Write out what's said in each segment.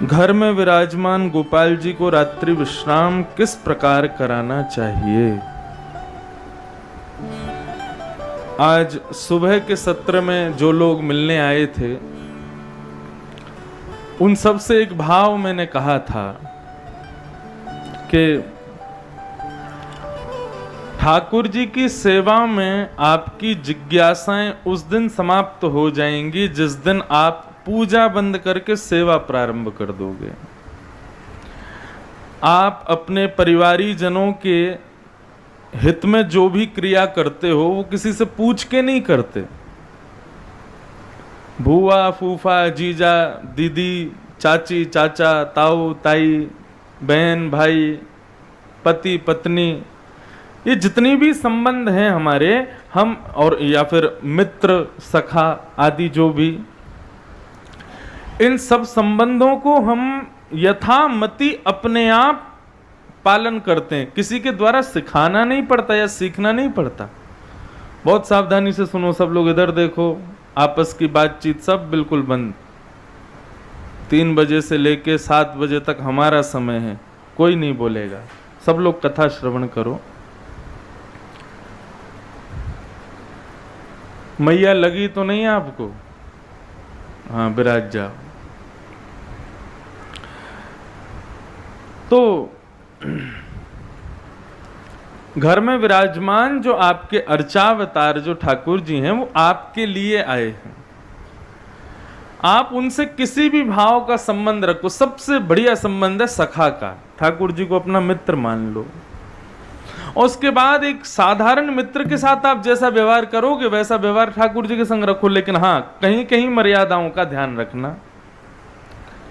घर में विराजमान गोपाल जी को रात्रि विश्राम किस प्रकार कराना चाहिए। आज सुबह के सत्र में जो लोग मिलने आए थे उन सब से एक भाव मैंने कहा था कि ठाकुर जी की सेवा में आपकी जिज्ञासाएं उस दिन समाप्त हो जाएंगी जिस दिन आप पूजा बंद करके सेवा प्रारंभ कर दोगे। आप अपने परिवारी जनों के हित में जो भी क्रिया करते हो वो किसी से पूछ के नहीं करते। बुआ, फूफा, जीजा, दीदी, चाची, चाचा, ताऊ, ताई, बहन, भाई, पति, पत्नी, ये जितनी भी संबंध हैं हमारे, हम और या फिर मित्र, सखा आदि जो भी, इन सब संबंधों को हम यथामति अपने आप पालन करते हैं। किसी के द्वारा सिखाना नहीं पड़ता या सीखना नहीं पड़ता। बहुत सावधानी से सुनो सब लोग, इधर देखो, आपस की बातचीत सब बिल्कुल बंद। 3 बजे से लेके 7 बजे तक हमारा समय है, कोई नहीं बोलेगा, सब लोग कथा श्रवण करो। मैया लगी तो नहीं आपको? हाँ, विराज जाओ। तो घर में विराजमान जो आपके अर्चावतार जो ठाकुर जी हैं वो आपके लिए आए हैं। आप उनसे किसी भी भाव का संबंध रखो। सबसे बढ़िया संबंध है सखा का। ठाकुर जी को अपना मित्र मान लो और उसके बाद एक साधारण मित्र के साथ आप जैसा व्यवहार करोगे वैसा व्यवहार ठाकुर जी के संग रखो। लेकिन हाँ, कहीं कहीं मर्यादाओं का ध्यान रखना,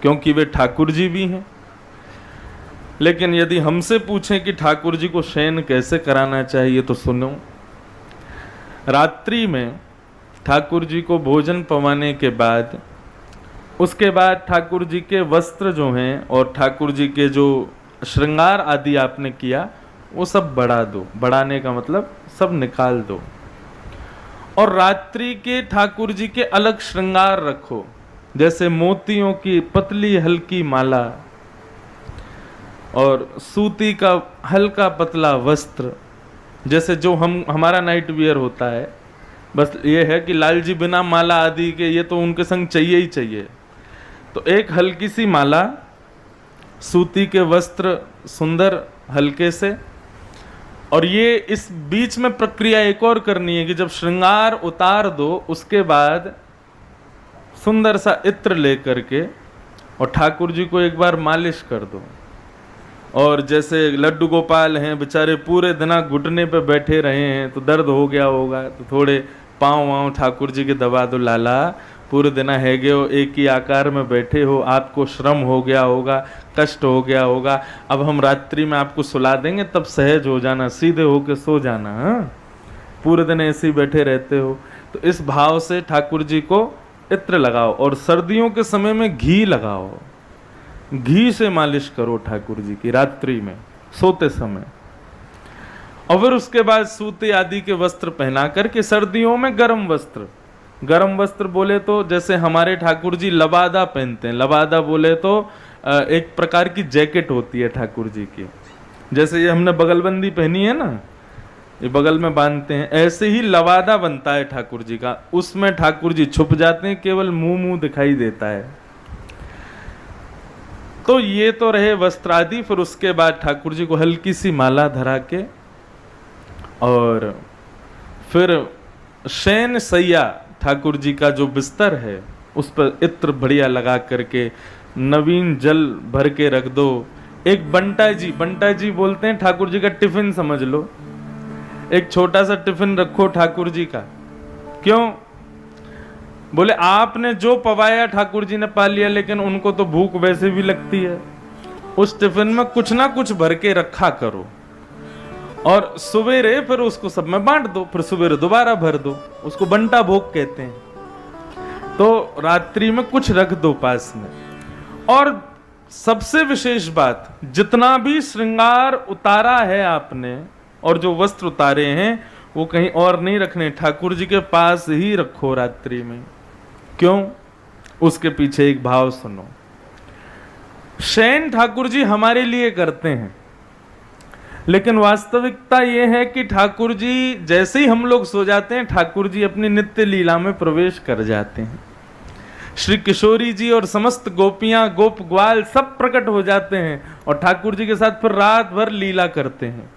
क्योंकि वे ठाकुर जी भी हैं। लेकिन यदि हमसे पूछें कि ठाकुर जी को शयन कैसे कराना चाहिए तो सुनो, रात्रि में ठाकुर जी को भोजन पवाने के बाद, उसके बाद ठाकुर जी के वस्त्र जो हैं और ठाकुर जी के जो श्रृंगार आदि आपने किया वो सब बढ़ा दो। बढ़ाने का मतलब सब निकाल दो। और रात्रि के ठाकुर जी के अलग श्रृंगार रखो, जैसे मोतियों की पतली हल्की माला और सूती का हल्का पतला वस्त्र, जैसे जो हमारा नाइट वियर होता है। बस ये है कि लाल जी बिना माला आदि के, ये तो उनके संग चाहिए ही चाहिए। तो एक हल्की सी माला, सूती के वस्त्र सुंदर हल्के से। और ये इस बीच में प्रक्रिया एक और करनी है कि जब श्रृंगार उतार दो उसके बाद सुंदर सा इत्र लेकर के और ठाकुर जी को एक बार मालिश कर दो। और जैसे लड्डू गोपाल हैं बेचारे, पूरे दिन घुटने पे बैठे रहे हैं तो दर्द हो गया होगा, तो थोड़े पाँव वाँव ठाकुर जी के दबा दो। लाला, पूरे दिन है गए हो, एक ही आकार में बैठे हो, आपको श्रम हो गया होगा, कष्ट हो गया होगा। अब हम रात्रि में आपको सुला देंगे, तब सहज हो जाना, सीधे होके सो जाना। हाँ, पूरे दिन ऐसे ही बैठे रहते हो। तो इस भाव से ठाकुर जी को इत्र लगाओ और सर्दियों के समय में घी लगाओ। घी से मालिश करो ठाकुर जी की रात्रि में सोते समय। और फिर उसके बाद सूती आदि के वस्त्र पहना करके, सर्दियों में गर्म वस्त्र, गर्म वस्त्र बोले तो जैसे हमारे ठाकुर जी लबादा पहनते हैं। लबादा बोले तो एक प्रकार की जैकेट होती है ठाकुर जी की, जैसे ये हमने बगलबंदी पहनी है ना, ये बगल में बांधते हैं, ऐसे ही लबादा बनता है ठाकुर जी का। उसमें ठाकुर जी छुप जाते हैं, केवल मुंह दिखाई देता है। तो ये तो रहे वस्त्र आदि। फिर उसके बाद ठाकुर जी को हल्की सी माला धरा के और फिर शयन सैया, ठाकुर जी का जो बिस्तर है उस पर इत्र बढ़िया लगा करके नवीन जल भर के रख दो। एक बंटा जी बोलते हैं ठाकुर जी का टिफिन समझ लो। एक छोटा सा टिफिन रखो ठाकुर जी का। क्यों? बोले आपने जो पवाया ठाकुर जी ने पा लिया, लेकिन उनको तो भूख वैसे भी लगती है। उस टिफिन में कुछ ना कुछ भर के रखा करो और सवेरे फिर उसको सब में बांट दो, फिर सवेरे दोबारा भर दो। उसको बंटा भोग कहते हैं। तो रात्रि में कुछ रख दो पास में। और सबसे विशेष बात, जितना भी श्रृंगार उतारा है आपने और जो वस्त्र उतारे हैं वो कहीं और नहीं रखने, ठाकुर जी के पास ही रखो रात्रि में। क्यों? उसके पीछे एक भाव सुनो। शयन ठाकुर जी हमारे लिए करते हैं, लेकिन वास्तविकता ये है कि ठाकुर जी जैसे ही हम लोग सो जाते हैं, ठाकुर जी अपनी नित्य लीला में प्रवेश कर जाते हैं। श्री किशोरी जी और समस्त गोपियां, गोप ग्वाल सब प्रकट हो जाते हैं और ठाकुर जी के साथ फिर रात भर लीला करते हैं।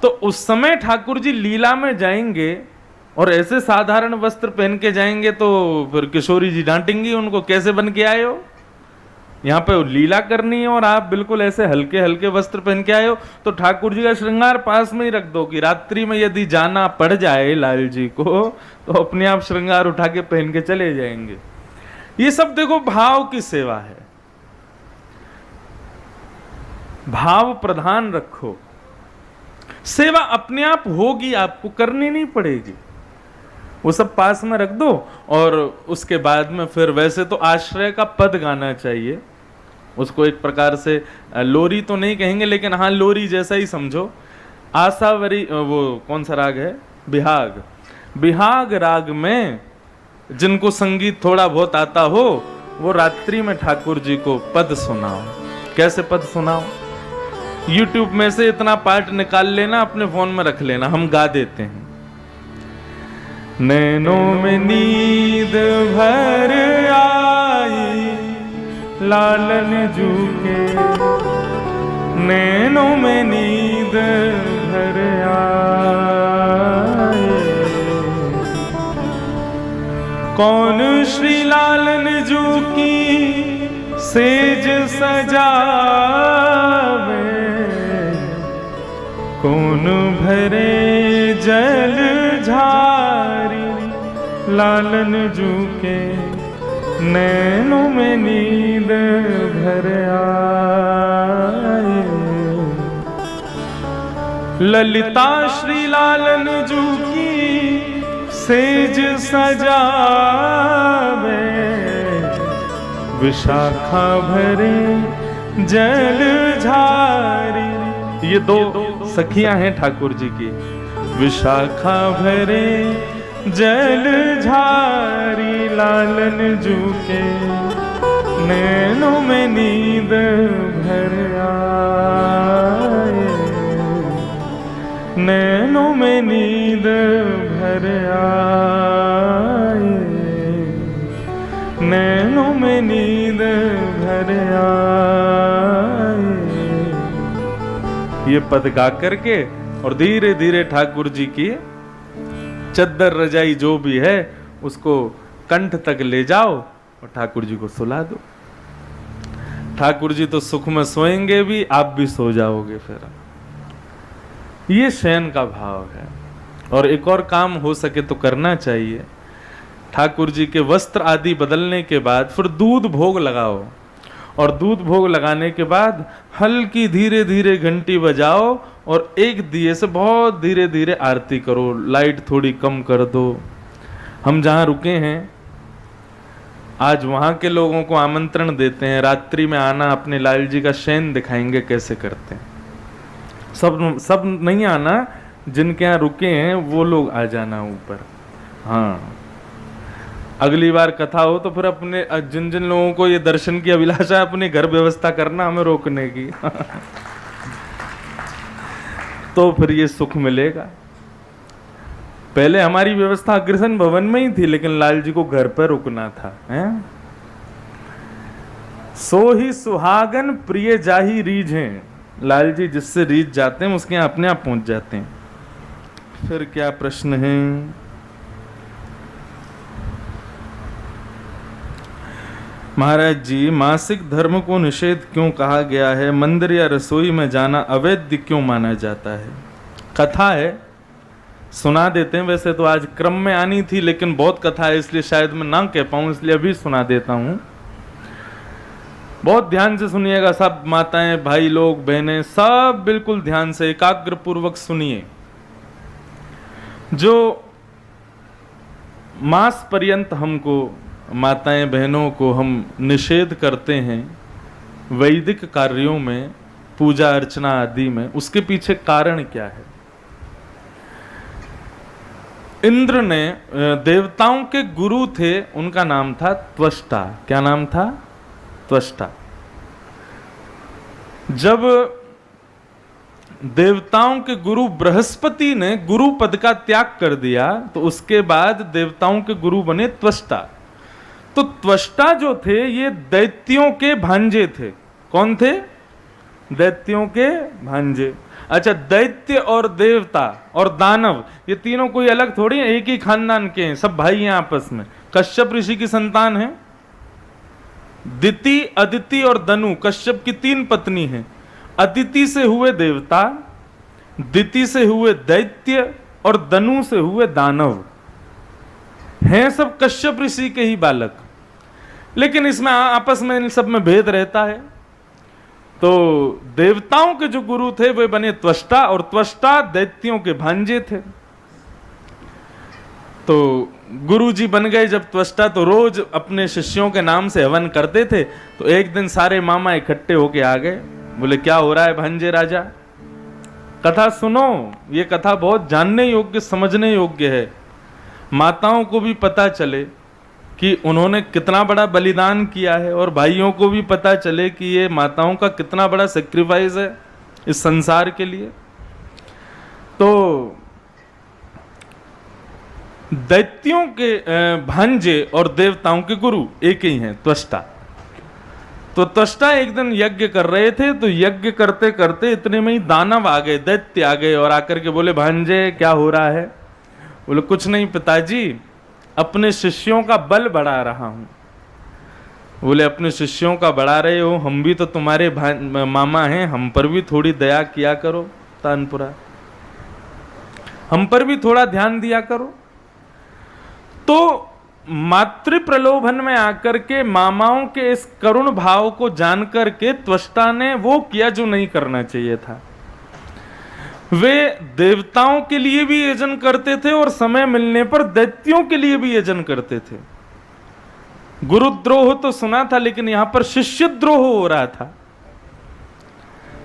तो उस समय ठाकुर जी लीला में जाएंगे और ऐसे साधारण वस्त्र पहन के जाएंगे तो फिर किशोरी जी डांटेंगी उनको, कैसे बन के आए हो, यहाँ पे लीला करनी है और आप बिल्कुल ऐसे हल्के हल्के वस्त्र पहन के आए हो। तो ठाकुर जी का श्रृंगार पास में ही रख दो कि रात्रि में यदि जाना पड़ जाए लाल जी को तो अपने आप श्रृंगार उठा के पहन के चले जाएंगे। ये सब देखो भाव की सेवा है, भाव प्रधान रखो, सेवा अपने आप होगी, आपको करनी नहीं पड़ेगी। वो सब पास में रख दो और उसके बाद में फिर वैसे तो आश्रय का पद गाना चाहिए, उसको एक प्रकार से लोरी तो नहीं कहेंगे लेकिन हाँ लोरी जैसा ही समझो। आसावरी, वो कौन सा राग है, बिहाग, बिहाग राग में जिनको संगीत थोड़ा बहुत आता हो वो रात्रि में ठाकुर जी को पद सुनाओ। कैसे पद सुनाओ, YouTube में से इतना पार्ट निकाल लेना, अपने फोन में रख लेना, हम गा देते हैं। नैनों में नींद भर आई लालन जू के, नैनों में नींद भर आई, कौन श्री लालन जू की सेज सजावे, कौन भरे जल झारी लालन जू के, नैनों में नींद भर आए। ललिता श्री लालन जू की सेज सजावे, विशाखा भरे जल झारी। ये दो सखियां हैं ठाकुर जी की। विशाखा भरे जल झारी लालन जू के, नैनों में नींद भर आए, नैनों में नींद भर आए, नैनों में नींद भर आए। ये पद गा करके और धीरे धीरे ठाकुर जी की चद्दर रजाई जो भी है उसको कंठ तक ले जाओ और ठाकुर जी को सुला दो। ठाकुर जी तो सुख में सोएंगे भी, आप भी सो जाओगे। फिर ये शयन का भाव है। और एक और काम हो सके तो करना चाहिए, ठाकुर जी के वस्त्र आदि बदलने के बाद फिर दूध भोग लगाओ और दूध भोग लगाने के बाद हल्की धीरे धीरे घंटी बजाओ और एक दिए से बहुत धीरे धीरे आरती करो, लाइट थोड़ी कम कर दो। हम जहाँ रुके हैं आज वहाँ के लोगों को आमंत्रण देते हैं, रात्रि में आना, अपने लाल जी का शयन दिखाएंगे कैसे करते हैं। सब नहीं आना, जिनके यहाँ रुके हैं वो लोग आ जाना ऊपर। हाँ, अगली बार कथा हो तो फिर अपने जिन जिन लोगों को ये दर्शन की अभिलाषा है अपने घर व्यवस्था करना हमें रोकने की तो फिर ये सुख मिलेगा। पहले हमारी व्यवस्था अग्रसन भवन में ही थी, लेकिन लाल जी को घर पर रुकना था। हैं? सो ही सुहागन प्रिय जाही रीझें, लाल जी जिससे रीझ जाते हैं उसके यहाँ अपने आप पहुंच जाते हैं। फिर क्या प्रश्न है? महाराज जी, मासिक धर्म को निषेध क्यों कहा गया है? मंदिर या रसोई में जाना अवैध क्यों माना जाता है? कथा है, सुना देते हैं। वैसे तो आज क्रम में आनी थी, लेकिन बहुत कथा है इसलिए शायद मैं ना कह पाऊं, इसलिए अभी सुना देता हूं। बहुत ध्यान से सुनिएगा, सब माताएं, भाई लोग, बहनें, सब बिल्कुल ध्यान से एकाग्र पूर्वक सुनिए। जो मास पर्यंत हमको, माताएं बहनों को हम निषेध करते हैं वैदिक कार्यों में, पूजा अर्चना आदि में, उसके पीछे कारण क्या है? इंद्र ने, देवताओं के गुरु थे, उनका नाम था त्वष्टा। क्या नाम था? त्वष्टा। जब देवताओं के गुरु बृहस्पति ने गुरु पद का त्याग कर दिया तो उसके बाद देवताओं के गुरु बने त्वष्टा। तो त्वष्टा जो थे ये दैत्यों के भांजे थे। कौन थे? दैत्यों के भांजे। अच्छा, दैत्य और देवता और दानव ये तीनों कोई अलग थोड़ी है, एक ही खानदान के हैं, सब भाई हैं आपस में। कश्यप ऋषि की संतान है। दिति, अदिति और दनु, कश्यप की 3 पत्नी हैं। अदिति से हुए देवता, दिति से हुए दैत्य और दनु से हुए दानव। हैं सब कश्यप ऋषि के ही बालक, लेकिन इसमें आपस में इन सब में भेद रहता है। तो देवताओं के जो गुरु थे वे बने त्वष्टा, और त्वष्टा दैत्यों के भांजे थे। तो गुरु जी बन गए जब त्वष्टा, तो रोज अपने शिष्यों के नाम से हवन करते थे। तो एक दिन सारे मामा इकट्ठे होके आ गए, बोले क्या हो रहा है भांजे राजा, कथा सुनो। ये कथा बहुत जानने योग्य, समझने योग्य है। माताओं को भी पता चले कि उन्होंने कितना बड़ा बलिदान किया है, और भाइयों को भी पता चले कि ये माताओं का कितना बड़ा सेक्रीफाइस है इस संसार के लिए। तो दैत्यों के भांजे और देवताओं के गुरु एक ही हैं, त्वष्टा। तो त्वष्टा एक दिन यज्ञ कर रहे थे, तो यज्ञ करते करते इतने में ही दानव आ गए, दैत्य आ गए, और आकर के बोले भांजे क्या हो रहा है? बोले कुछ नहीं पिताजी, अपने शिष्यों का बल बढ़ा रहा हूं। बोले अपने शिष्यों का बढ़ा रहे हो, हम भी तो तुम्हारे मामा हैं, हम पर भी थोड़ी दया किया करो तानपुरा, हम पर भी थोड़ा ध्यान दिया करो। तो मातृ प्रलोभन में आकर के मामाओं के इस करुण भाव को जानकर के त्वष्टा ने वो किया जो नहीं करना चाहिए था। वे देवताओं के लिए भी यजन करते थे और समय मिलने पर दैत्यों के लिए भी यजन करते थे। गुरुद्रोह तो सुना था, लेकिन यहां पर शिष्यद्रोह हो रहा था।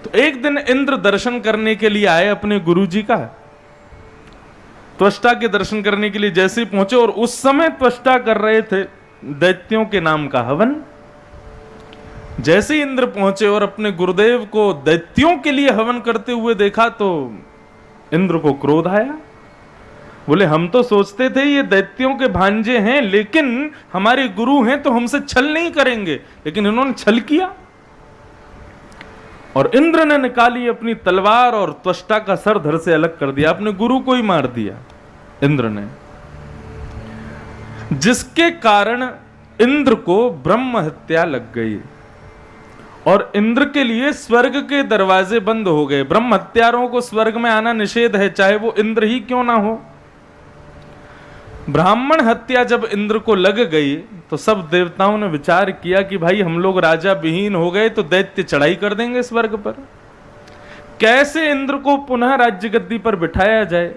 तो एक दिन इंद्र दर्शन करने के लिए आए अपने गुरुजी का। त्वष्टा के दर्शन करने के लिए जैसे ही पहुंचे, और उस समय त्वष्टा कर रहे थे दैत्यों के नाम का हवन। जैसे ही इंद्र पहुंचे और अपने गुरुदेव को दैत्यों के लिए हवन करते हुए देखा, तो इंद्र को क्रोध आया। बोले हम तो सोचते थे ये दैत्यों के भांजे हैं, लेकिन हमारे गुरु हैं तो हमसे छल नहीं करेंगे, लेकिन इन्होंने छल किया। और इंद्र ने निकाली अपनी तलवार और त्वष्टा का सर धड़ से अलग कर दिया, अपने गुरु को ही मार दिया इंद्र ने, जिसके कारण इंद्र को ब्रह्म हत्या लग गई। और इंद्र के लिए स्वर्ग के दरवाजे बंद हो गए। ब्रह्म हत्यारों को स्वर्ग में आना निषेध है, चाहे वो इंद्र ही क्यों ना हो। ब्राह्मण हत्या जब इंद्र को लग गई तो सब देवताओं ने विचार किया कि भाई हम लोग राजा विहीन हो गए तो दैत्य चढ़ाई कर देंगे स्वर्ग पर, कैसे इंद्र को पुनः राज्य गद्दी पर बिठाया जाए।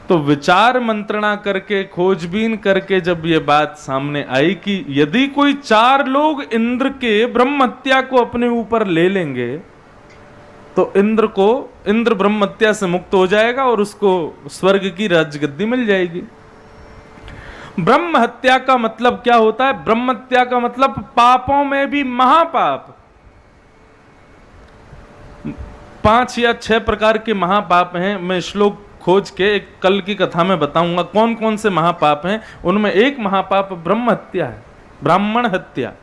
तो विचार मंत्रणा करके, खोजबीन करके जब ये बात सामने आई कि यदि कोई 4 लोग इंद्र के ब्रह्म हत्या को अपने ऊपर ले लेंगे तो इंद्र ब्रह्म हत्या से मुक्त हो जाएगा और उसको स्वर्ग की राजगद्दी मिल जाएगी। ब्रह्म हत्या का मतलब क्या होता है? ब्रह्म हत्या का मतलब पापों में भी महापाप। 5 या 6 प्रकार के महापाप हैं। मैं श्लोक खोज के एक कल की कथा में बताऊंगा कौन कौन से महापाप हैं। उनमें एक महापाप ब्रह्म हत्या है, ब्राह्मण हत्या।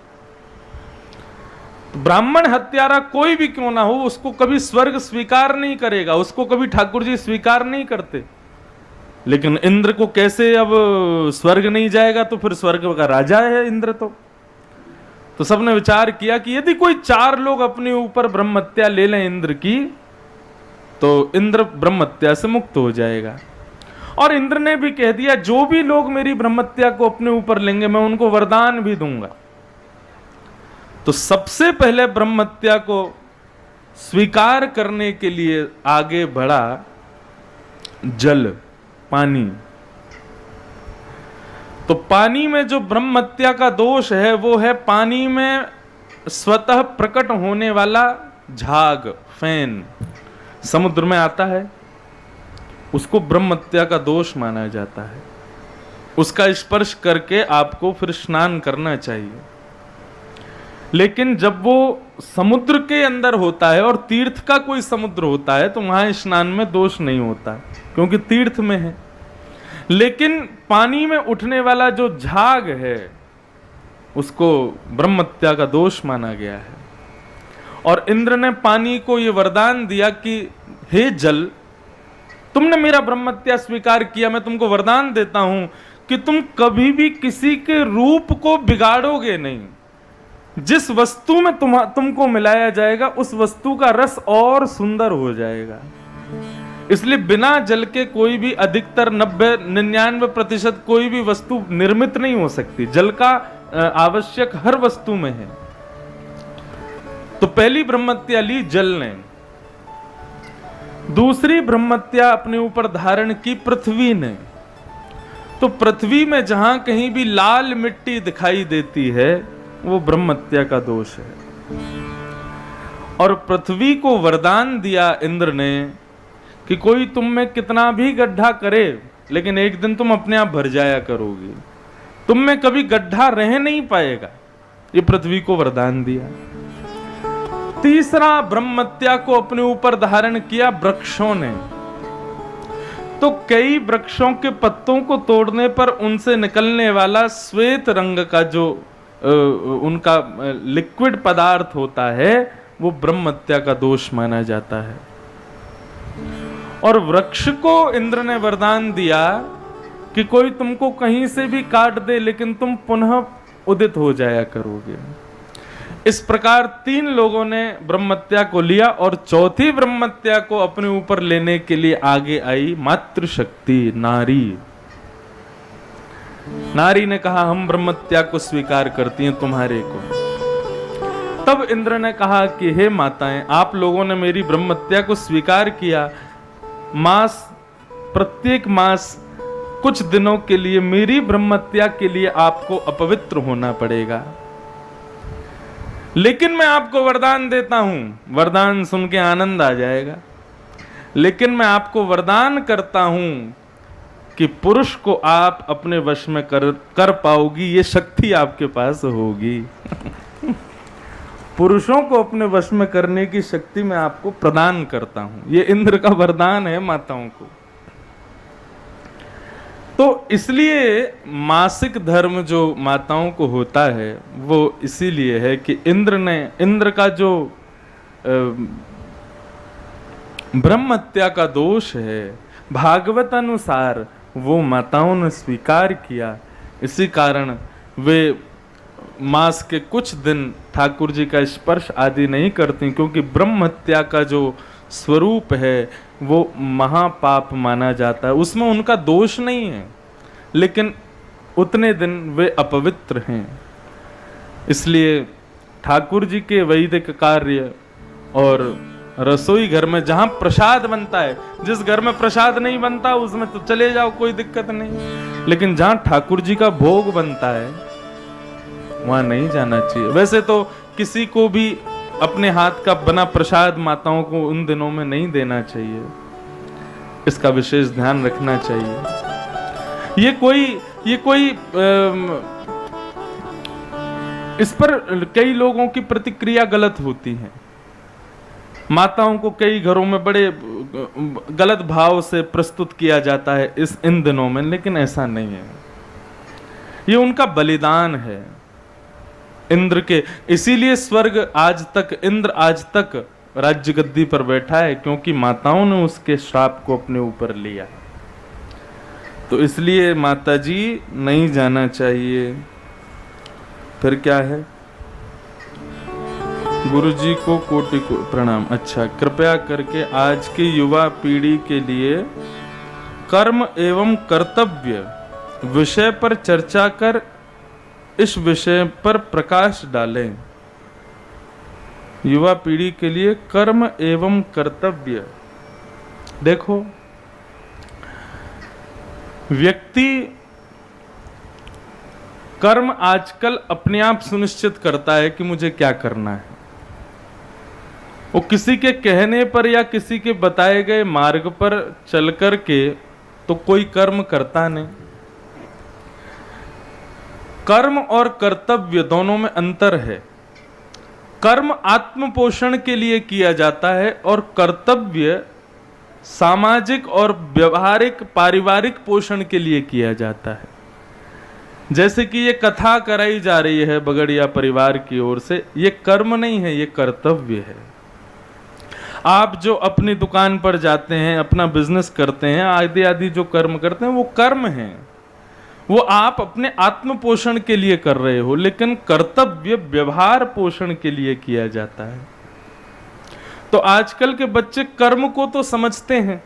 ब्राह्मण हत्यारा कोई भी क्यों ना हो, उसको कभी स्वर्ग स्वीकार नहीं करेगा, उसको कभी ठाकुर जी स्वीकार नहीं करते। लेकिन इंद्र को कैसे अब स्वर्ग नहीं जाएगा, तो फिर स्वर्ग का राजा है इंद्र। तो सबने विचार किया कि यदि कोई 4 लोग अपने ऊपर ब्रह्म हत्या ले लें इंद्र की, तो इंद्र ब्रह्म हत्या से मुक्त हो जाएगा। और इंद्र ने भी कह दिया जो भी लोग मेरी ब्रह्म हत्या को अपने ऊपर लेंगे मैं उनको वरदान भी दूंगा। तो सबसे पहले ब्रह्म हत्या को स्वीकार करने के लिए आगे बढ़ा जल, पानी। तो पानी में जो ब्रह्म हत्या का दोष है वो है पानी में स्वतः प्रकट होने वाला झाग, फैन समुद्र में आता है, उसको ब्रह्म हत्या का दोष माना जाता है। उसका स्पर्श करके आपको फिर स्नान करना चाहिए। लेकिन जब वो समुद्र के अंदर होता है और तीर्थ का कोई समुद्र होता है तो वहां स्नान में दोष नहीं होता, क्योंकि तीर्थ में है। लेकिन पानी में उठने वाला जो झाग है उसको ब्रह्महत्या का दोष माना गया है। और इंद्र ने पानी को ये वरदान दिया कि हे जल, तुमने मेरा ब्रह्महत्या स्वीकार किया, मैं तुमको वरदान देता हूं कि तुम कभी भी किसी के रूप को बिगाड़ोगे नहीं। जिस वस्तु में तुमको मिलाया जाएगा उस वस्तु का रस और सुंदर हो जाएगा। इसलिए बिना जल के कोई भी, अधिकतर 90-99% कोई भी वस्तु निर्मित नहीं हो सकती। जल का आवश्यक हर वस्तु में है। तो पहली ब्रह्महत्या ली जल ने। दूसरी ब्रह्महत्या अपने ऊपर धारण की पृथ्वी ने। तो पृथ्वी में जहां कहीं भी लाल मिट्टी दिखाई देती है वो ब्रह्महत्या का दोष है। और पृथ्वी को वरदान दिया इंद्र ने कि कोई तुम में कितना भी गड्ढा करे लेकिन एक दिन तुम अपने आप भर जाया करोगे, तुम में कभी गड्ढा रह नहीं पाएगा। ये पृथ्वी को वरदान दिया। तीसरा ब्रह्महत्या को अपने ऊपर धारण किया वृक्षों ने। तो कई वृक्षों के पत्तों को तोड़ने पर उनसे निकलने वाला श्वेत रंग का जो उनका लिक्विड पदार्थ होता है वो ब्रह्महत्या का दोष माना जाता है। और वृक्ष को इंद्र ने वरदान दिया कि कोई तुमको कहीं से भी काट दे लेकिन तुम पुनः उदित हो जाया करोगे। इस प्रकार 3 लोगों ने ब्रह्महत्या को लिया और चौथी ब्रह्महत्या को अपने ऊपर लेने के लिए आगे आई मातृशक्ति नारी। नारी ने कहा हम ब्रह्महत्या को स्वीकार करती हैं तुम्हारे को। तब इंद्र ने कहा कि हे माताएं, आप लोगों ने मेरी ब्रह्महत्या को स्वीकार किया, प्रत्येक मास कुछ दिनों के लिए मेरी ब्रह्महत्या के लिए आपको अपवित्र होना पड़ेगा। लेकिन मैं आपको वरदान देता हूं। वरदान सुन के आनंद आ जाएगा। लेकिन मैं आपको वरदान करता हूं कि पुरुष को आप अपने वश में कर पाओगी, ये शक्ति आपके पास होगी। पुरुषों को अपने वश में करने की शक्ति मैं आपको प्रदान करता हूं। ये इंद्र का वरदान है माताओं को। तो इसलिए मासिक धर्म जो माताओं को होता है वो इसीलिए है कि इंद्र का जो ब्रह्महत्या का दोष है भागवत अनुसार वो माताओं ने स्वीकार किया। इसी कारण वे मास के कुछ दिन ठाकुर जी का स्पर्श आदि नहीं करती, क्योंकि ब्रह्महत्या का जो स्वरूप है वो महापाप माना जाता है। उसमें उनका दोष नहीं है, लेकिन उतने दिन वे अपवित्र हैं। इसलिए ठाकुर जी के वैदिक कार्य और रसोई घर में जहां प्रसाद बनता है, जिस घर में प्रसाद नहीं बनता उसमें तो चले जाओ, कोई दिक्कत नहीं। लेकिन जहां ठाकुर जी का भोग बनता है वहां नहीं जाना चाहिए। वैसे तो किसी को भी अपने हाथ का बना प्रसाद माताओं को उन दिनों में नहीं देना चाहिए। इसका विशेष ध्यान रखना चाहिए। ये कोई इस पर कई लोगों की प्रतिक्रिया गलत होती है। माताओं को कई घरों में बड़े गलत भाव से प्रस्तुत किया जाता है इन दिनों में, लेकिन ऐसा नहीं है। ये उनका बलिदान है इंद्र के। इसीलिए इंद्र आज तक राज्य गद्दी पर बैठा है, क्योंकि माताओं ने उसके श्राप को अपने ऊपर लिया। तो इसलिए माता जी नहीं जाना चाहिए। फिर क्या है, गुरु जी को कोटि को प्रणाम। अच्छा, कृपया करके आज की युवा पीढ़ी के लिए कर्म एवं कर्तव्य विषय पर चर्चा कर इस विषय पर प्रकाश डालें। युवा पीढ़ी के लिए कर्म एवं कर्तव्य। देखो, व्यक्ति कर्म आजकल अपने आप सुनिश्चित करता है कि मुझे क्या करना है। वो किसी के कहने पर या किसी के बताए गए मार्ग पर चल कर के तो कोई कर्म करता नहीं। कर्म और कर्तव्य दोनों में अंतर है। कर्म आत्म पोषण के लिए किया जाता है और कर्तव्य सामाजिक और व्यवहारिक पारिवारिक पोषण के लिए किया जाता है। जैसे कि ये कथा कराई जा रही है बगड़िया परिवार की ओर से, ये कर्म नहीं है, ये कर्तव्य है। आप जो अपनी दुकान पर जाते हैं, अपना बिजनेस करते हैं, आदि आदि जो कर्म करते हैं वो कर्म हैं, वो आप अपने आत्म पोषण के लिए कर रहे हो, लेकिन कर्तव्य व्यवहार पोषण के लिए किया जाता है। तो आजकल के बच्चे कर्म को तो समझते हैं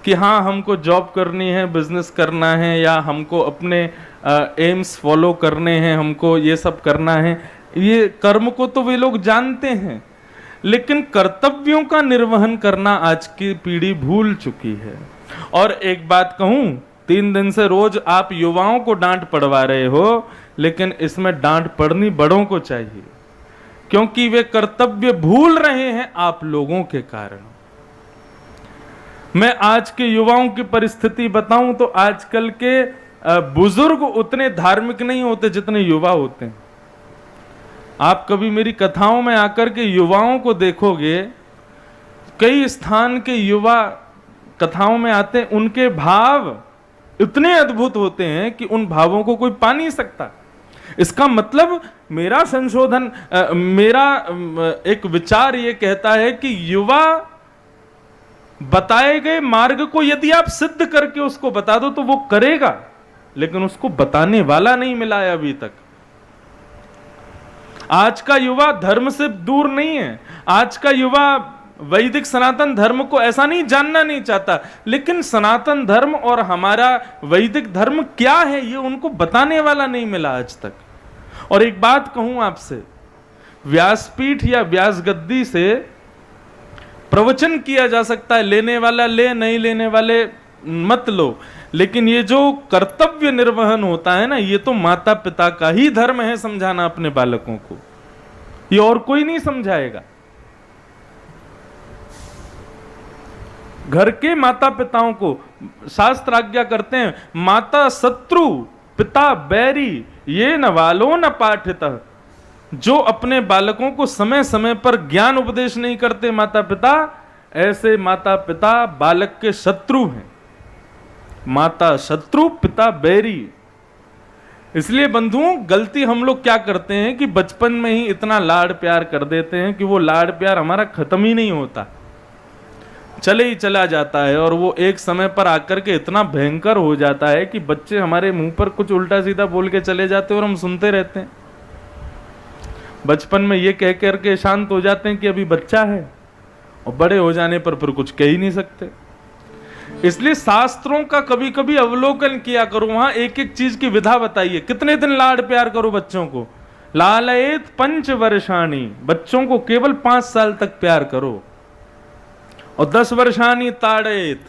कि हाँ हमको जॉब करनी है, बिजनेस करना है, या हमको अपने एम्स फॉलो करने हैं, हमको ये सब करना है, ये कर्म को तो वे लोग जानते हैं, लेकिन कर्तव्यों का निर्वहन करना आज की पीढ़ी भूल चुकी है। और एक बात कहूं, 3 दिन से रोज आप युवाओं को डांट पड़वा रहे हो, लेकिन इसमें डांट पड़नी बड़ों को चाहिए, क्योंकि वे कर्तव्य भूल रहे हैं आप लोगों के कारण। मैं आज के युवाओं की परिस्थिति बताऊं तो आजकल के बुजुर्ग उतने धार्मिक नहीं होते जितने युवा होते हैं। आप कभी मेरी कथाओं में आकर के युवाओं को देखोगे, कई स्थान के युवा कथाओं में आते हैं, उनके भाव इतने अद्भुत होते हैं कि उन भावों को कोई पा नहीं सकता। इसका मतलब मेरा संशोधन, मेरा एक विचार ये कहता है कि युवा बताए गए मार्ग को यदि आप सिद्ध करके उसको बता दो तो वो करेगा, लेकिन उसको बताने वाला नहीं मिला है अभी तक। आज का युवा धर्म से दूर नहीं है, आज का युवा वैदिक सनातन धर्म को ऐसा नहीं जानना नहीं चाहता, लेकिन सनातन धर्म और हमारा वैदिक धर्म क्या है ये उनको बताने वाला नहीं मिला आज तक। और एक बात कहूं आपसे, व्यासपीठ या व्यास गद्दी से प्रवचन किया जा सकता है, लेने वाला ले, नहीं लेने वाले मत लो, लेकिन ये जो कर्तव्य निर्वहन होता है ना, ये तो माता पिता का ही धर्म है समझाना अपने बालकों को, ये और कोई नहीं समझाएगा। घर के माता पिताओं को शास्त्र आज्ञा करते हैं, माता शत्रु पिता बैरी ये न वालो न पाठितः। जो अपने बालकों को समय समय पर ज्ञान उपदेश नहीं करते माता पिता, ऐसे माता पिता बालक के शत्रु हैं। माता शत्रु पिता बैरी। इसलिए बंधुओं, गलती हम लोग क्या करते हैं कि बचपन में ही इतना लाड़ प्यार कर देते हैं कि वो लाड़ प्यार हमारा खत्म ही नहीं होता, चले ही चला जाता है, और वो एक समय पर आकर के इतना भयंकर हो जाता है कि बच्चे हमारे मुंह पर कुछ उल्टा सीधा बोल के चले जाते हैं और हम सुनते रहते हैं। बचपन में ये कह करके शांत हो जाते हैं कि अभी बच्चा है, और बड़े हो जाने पर फिर कुछ कह ही नहीं सकते। इसलिए शास्त्रों का कभी कभी अवलोकन किया करो, वहां एक एक चीज की विधा बताइए। कितने दिन लाड़ प्यार करो बच्चों को, लालयेत 5 वर्षाणी, बच्चों को केवल 5 साल तक प्यार करो, और 10 वर्षाणी ताड़येत,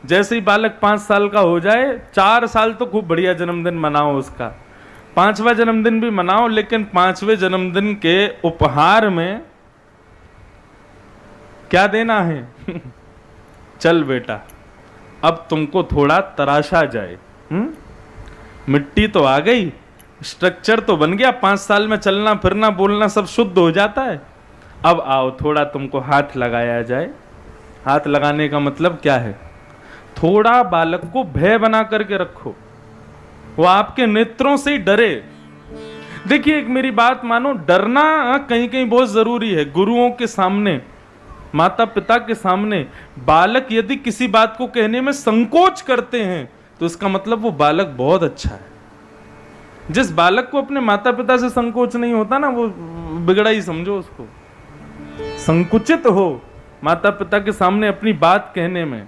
जैसे ही बालक 5 साल का हो जाए, 4 साल तो खूब बढ़िया जन्मदिन मनाओ उसका, 5वां जन्मदिन भी मनाओ, लेकिन 5वें जन्मदिन के उपहार में क्या देना है? चल बेटा अब तुमको थोड़ा तराशा जाए, मिट्टी तो आ गई, स्ट्रक्चर तो बन गया, 5 साल में चलना फिरना बोलना सब शुद्ध हो जाता है, अब आओ थोड़ा तुमको हाथ लगाया जाए। हाथ लगाने का मतलब क्या है? थोड़ा बालक को भय बना करके रखो, वो आपके नेत्रों से ही डरे। देखिए एक मेरी बात मानो, डरना कहीं कहीं बहुत जरूरी है। गुरुओं के सामने, माता पिता के सामने बालक यदि किसी बात को कहने में संकोच करते हैं तो इसका मतलब वो बालक बहुत अच्छा है। जिस बालक को अपने माता पिता से संकोच नहीं होता ना, वो बिगड़ा ही समझो उसको। संकुचित हो माता पिता के सामने अपनी बात कहने में,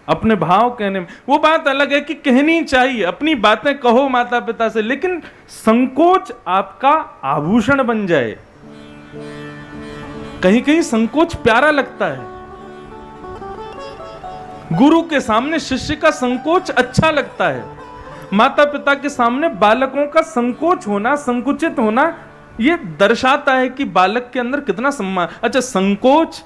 अपने भाव कहने में, वो बात अलग है कि कहनी चाहिए, अपनी बातें कहो माता पिता से, लेकिन संकोच आपका आभूषण बन जाए। कहीं कहीं संकोच प्यारा लगता है। गुरु के सामने शिष्य का संकोच अच्छा लगता है, माता पिता के सामने बालकों का संकोच होना, संकुचित होना, यह दर्शाता है कि बालक के अंदर कितना सम्मान। अच्छा, संकोच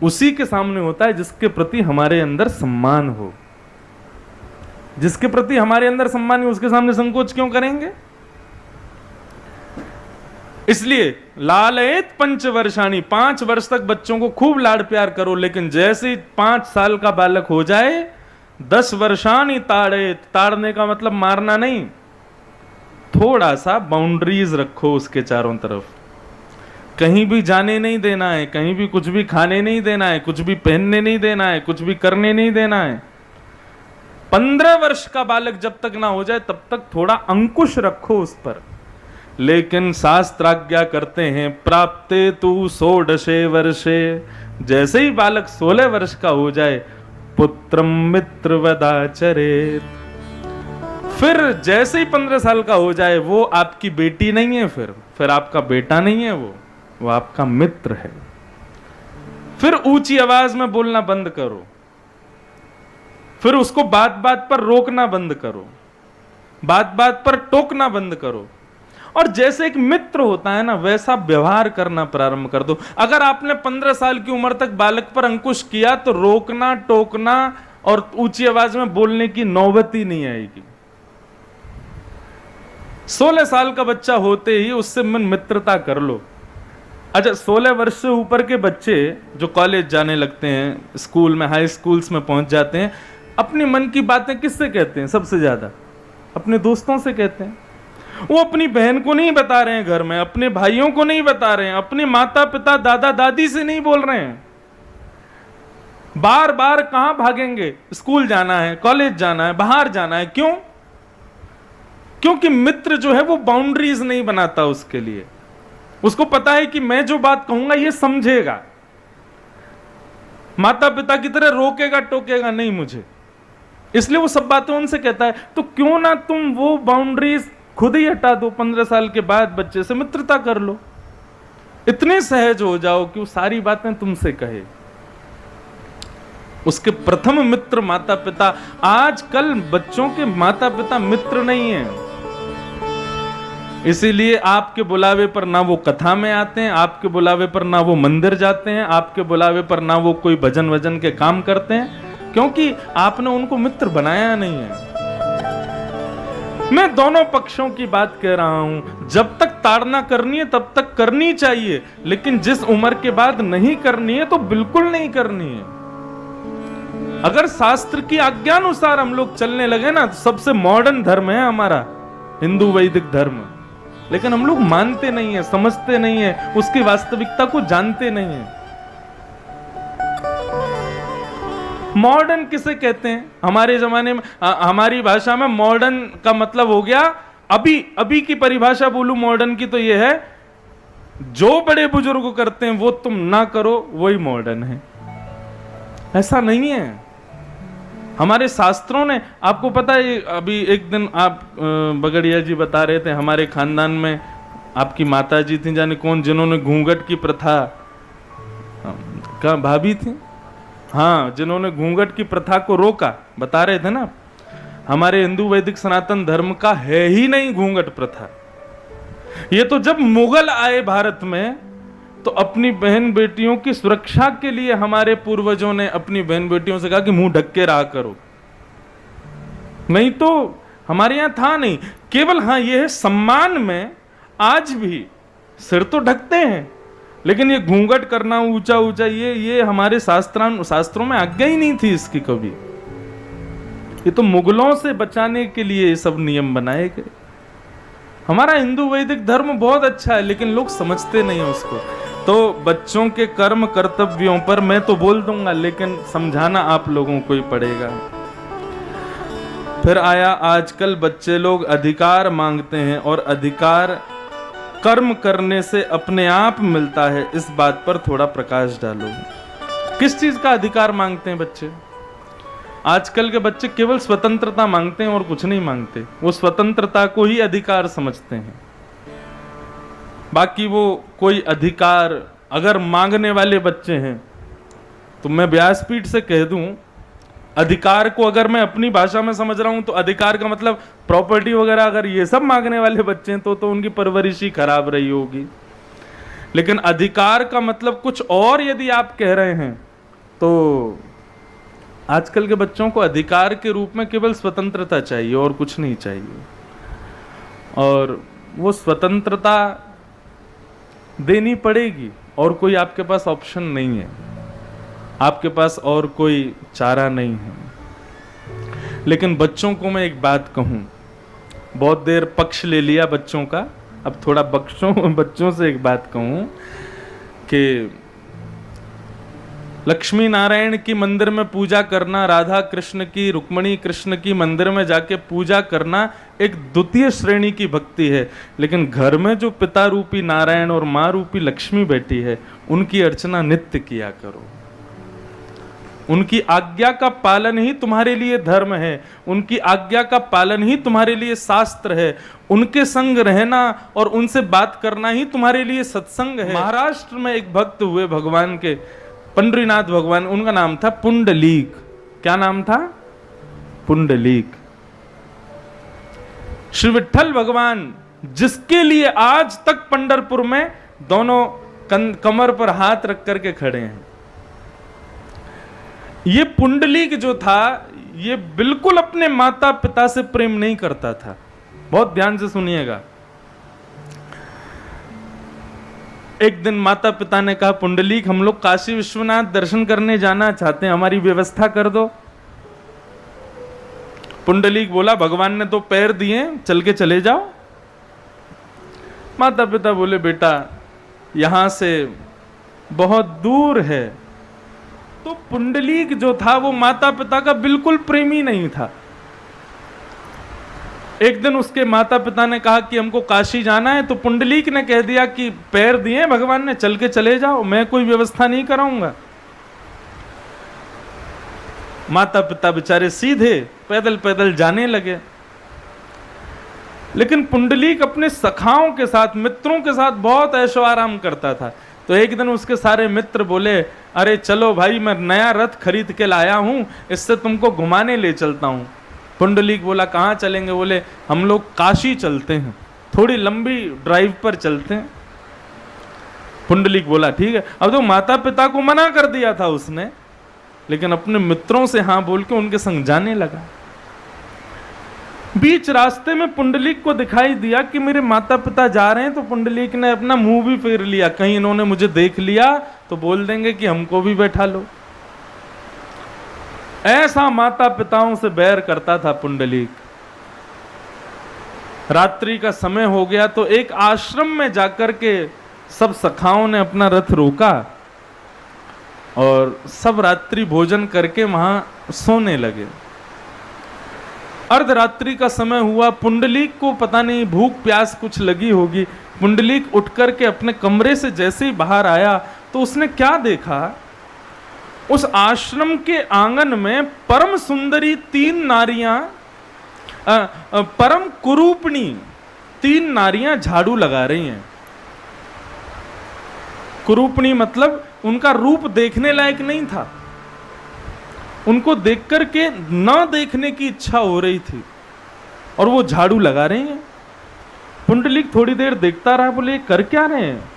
उसी के सामने होता है जिसके प्रति हमारे अंदर सम्मान हो। जिसके प्रति हमारे अंदर सम्मान है उसके सामने संकोच क्यों करेंगे? इसलिए लालयेत पंचवर्षाणी, 5 वर्ष तक बच्चों को खूब लाड़ प्यार करो, लेकिन जैसे ही 5 साल का बालक हो जाए 10 वर्षाणी ताड़ेत, ताड़ने का मतलब मारना नहीं, थोड़ा सा बाउंड्रीज रखो उसके चारों तरफ, कहीं भी जाने नहीं देना है, कहीं भी कुछ भी खाने नहीं देना है, कुछ भी पहनने नहीं देना है, कुछ भी करने नहीं देना है। 15 वर्ष का बालक जब तक ना हो जाए तब तक थोड़ा अंकुश रखो उस पर। लेकिन शास्त्राज्ञा करते हैं प्राप्ते तु 16 वर्षे, जैसे ही बालक 16 वर्ष का हो जाए पुत्रम मित्रवदाचरेत, फिर जैसे ही 15 साल का हो जाए वो आपकी बेटी नहीं है, फिर आपका बेटा नहीं है, वो आपका मित्र है। फिर ऊंची आवाज में बोलना बंद करो, फिर उसको बात बात पर रोकना बंद करो, बात बात पर टोकना बंद करो, और जैसे एक मित्र होता है ना वैसा व्यवहार करना प्रारंभ कर दो। अगर आपने 15 साल की उम्र तक बालक पर अंकुश किया तो रोकना, टोकना और ऊंची आवाज में बोलने की नौबत ही नहीं आएगी। 16 साल का बच्चा होते ही उससे मित्रता कर लो। अच्छा, 16 वर्ष से ऊपर के बच्चे जो कॉलेज जाने लगते हैं, स्कूल में, हाई स्कूल्स में पहुंच जाते हैं, अपने मन की बातें किससे कहते हैं? सबसे ज्यादा अपने दोस्तों से कहते हैं। वो अपनी बहन को नहीं बता रहे हैं घर में, अपने भाइयों को नहीं बता रहे हैं, अपने माता पिता दादा दादी से नहीं बोल रहे हैं। बार बार कहां भागेंगे? स्कूल जाना है, कॉलेज जाना है, बाहर जाना है। क्यों? क्योंकि मित्र जो है वो बाउंड्रीज नहीं बनाता उसके लिए। उसको पता है कि मैं जो बात कहूंगा ये समझेगा। माता पिता की तरह रोकेगा टोकेगा नहीं मुझे, इसलिए वो सब बातें उनसे कहता है। तो क्यों ना तुम वो बाउंड्रीज खुद ही हटा दो, 15 साल के बाद बच्चे से मित्रता कर लो, इतने सहज हो जाओ कि वो सारी बातें तुमसे कहे। उसके प्रथम मित्र माता पिता। आजकल बच्चों के माता पिता मित्र नहीं है, इसीलिए आपके बुलावे पर ना वो कथा में आते हैं, आपके बुलावे पर ना वो मंदिर जाते हैं, आपके बुलावे पर ना वो कोई भजन वजन के काम करते हैं, क्योंकि आपने उनको मित्र बनाया नहीं है। मैं दोनों पक्षों की बात कह रहा हूं। जब तक ताड़ना करनी है तब तक करनी चाहिए, लेकिन जिस उम्र के बाद नहीं करनी है तो बिल्कुल नहीं करनी है। अगर शास्त्र की आज्ञानुसार हम लोग चलने लगे ना तो सबसे मॉडर्न धर्म है हमारा हिंदू वैदिक धर्म, लेकिन हम लोग मानते नहीं है, समझते नहीं है, उसकी वास्तविकता को जानते नहीं है। मॉडर्न किसे कहते हैं? हमारे जमाने में, हमारी भाषा में मॉडर्न का मतलब हो गया, अभी की परिभाषा बोलूं मॉडर्न की तो यह है, जो बड़े बुजुर्ग करते हैं वो तुम ना करो, वही मॉडर्न है। ऐसा नहीं है। हमारे शास्त्रों ने, आपको पता है, अभी एक दिन आप बगड़िया जी बता रहे थे, हमारे खानदान में आपकी माता जी थी जाने कौन, जिन्होंने घूंघट की प्रथा, क्या भाभी थी, हाँ, जिन्होंने घूंघट की प्रथा को रोका, बता रहे थे ना। हमारे हिंदू वैदिक सनातन धर्म का है ही नहीं घूंघट प्रथा। ये तो जब मुगल आए भारत में तो अपनी बहन बेटियों की सुरक्षा के लिए हमारे पूर्वजों ने अपनी बहन बेटियों से कहा कि मुंह ढक के रहा करो, नहीं तो हमारे यहां था नहीं। केवल हाँ ये है, सम्मान में आज भी सिर तो ढकते हैं, लेकिन ये घूंघट करना ऊंचा ऊंचा, ये हमारे शास्त्रों में आज्ञा ही नहीं थी इसकी कभी। ये तो मुगलों से बचाने के लिए ये सब नियम बनाए गए। हमारा हिंदू वैदिक धर्म बहुत अच्छा है, लेकिन लोग समझते नहीं है उसको। तो बच्चों के कर्म कर्तव्यों पर मैं तो बोल दूंगा, लेकिन समझाना आप लोगों को ही पड़ेगा। फिर आया, आजकल बच्चे लोग अधिकार मांगते हैं, और अधिकार कर्म करने से अपने आप मिलता है। इस बात पर थोड़ा प्रकाश डालो। किस चीज का अधिकार मांगते हैं बच्चे? आजकल के बच्चे केवल स्वतंत्रता मांगते हैं और कुछ नहीं मांगते। वो स्वतंत्रता को ही अधिकार समझते हैं। बाकी वो कोई अधिकार अगर मांगने वाले बच्चे हैं तो मैं व्यासपीठ से कह दूं, अधिकार को अगर मैं अपनी भाषा में समझ रहा हूं तो अधिकार का मतलब प्रॉपर्टी वगैरह, अगर ये सब मांगने वाले बच्चे हैं तो उनकी परवरिश ही खराब रही होगी। लेकिन अधिकार का मतलब कुछ और यदि आप कह रहे हैं तो आजकल के बच्चों को अधिकार के रूप में केवल स्वतंत्रता चाहिए और कुछ नहीं चाहिए। और वो स्वतंत्रता देनी पड़ेगी, और कोई आपके पास ऑप्शन नहीं है, आपके पास और कोई चारा नहीं है। लेकिन बच्चों को मैं एक बात कहूं, बहुत देर पक्ष ले लिया बच्चों का, अब थोड़ा बच्चों से एक बात कहूं कि लक्ष्मी नारायण की मंदिर में पूजा करना, राधा कृष्ण की, रुक्मणी कृष्ण की मंदिर में जाके पूजा करना एक द्वितीय श्रेणी की भक्ति है। लेकिन घर में जो पिता रूपी नारायण और माँ रूपी लक्ष्मी बैठी है, उनकी अर्चना नित्य किया करो। उनकी आज्ञा का पालन ही तुम्हारे लिए धर्म है, उनकी आज्ञा का पालन ही तुम्हारे लिए शास्त्र है, उनके संग रहना और उनसे बात करना ही तुम्हारे लिए सत्संग है। महाराष्ट्र में एक भक्त हुए भगवान के, पंडरीनाथ भगवान, उनका नाम था पुंडलीक। क्या नाम था? पुंडलीक। श्री विठ्ठल भगवान, जिसके लिए आज तक पंढरपुर में दोनों कमर पर हाथ रख करके खड़े हैं। ये पुंडलीक जो था, ये बिल्कुल अपने माता पिता से प्रेम नहीं करता था। बहुत ध्यान से सुनिएगा। एक दिन माता पिता ने कहा, पुंडलीक हम लोग काशी विश्वनाथ दर्शन करने जाना चाहते हैं, हमारी व्यवस्था कर दो। पुंडलीक बोला, भगवान ने तो पैर दिए, चल के चले जाओ। माता पिता बोले, बेटा यहां से बहुत दूर है। तो पुंडलीक जो था वो माता पिता का बिल्कुल प्रेमी नहीं था। एक दिन उसके माता पिता ने कहा कि हमको काशी जाना है, तो पुंडलीक ने कह दिया कि पैर दिए भगवान ने, चल के चले जाओ, मैं कोई व्यवस्था नहीं कराऊंगा। माता पिता बेचारे सीधे पैदल पैदल जाने लगे। लेकिन पुंडलीक अपने सखाओं के साथ, मित्रों के साथ बहुत ऐशो आराम करता था। तो एक दिन उसके सारे मित्र बोले, अरे चलो भाई, मैं नया रथ खरीद के लाया हूं, इससे तुमको घुमाने ले चलता हूं। पुंडलीक बोला, कहाँ चलेंगे? बोले, हम लोग काशी चलते हैं, थोड़ी लंबी ड्राइव पर चलते हैं। पुंडलीक बोला, ठीक है। अब तो माता पिता को मना कर दिया था उसने, लेकिन अपने मित्रों से हाँ बोल के उनके संग जाने लगा। बीच रास्ते में पुंडलीक को दिखाई दिया कि मेरे माता पिता जा रहे हैं, तो पुंडलीक ने अपना मुंह भी फेर लिया, कहीं इन्होंने मुझे देख लिया तो बोल देंगे कि हमको भी बैठा लो। ऐसा माता पिताओं से बैर करता था पुंडलीक। रात्रि का समय हो गया तो एक आश्रम में जाकर के सब सखाओं ने अपना रथ रोका और सब रात्रि भोजन करके वहां सोने लगे। अर्धरात्रि का समय हुआ, पुंडलीक को पता नहीं भूख प्यास कुछ लगी होगी। पुंडलीक उठ करके अपने कमरे से जैसे ही बाहर आया तो उसने क्या देखा, उस आश्रम के आंगन में परम सुंदरी 3 नारियां, परम कुरूपणी 3 नारियां झाड़ू लगा रही हैं। कुरूपणी मतलब उनका रूप देखने लायक नहीं था, उनको देख करके न देखने की इच्छा हो रही थी और वो झाड़ू लगा रही हैं। पुंडलीक थोड़ी देर देखता रहा, बोले कर क्या रहे हैं।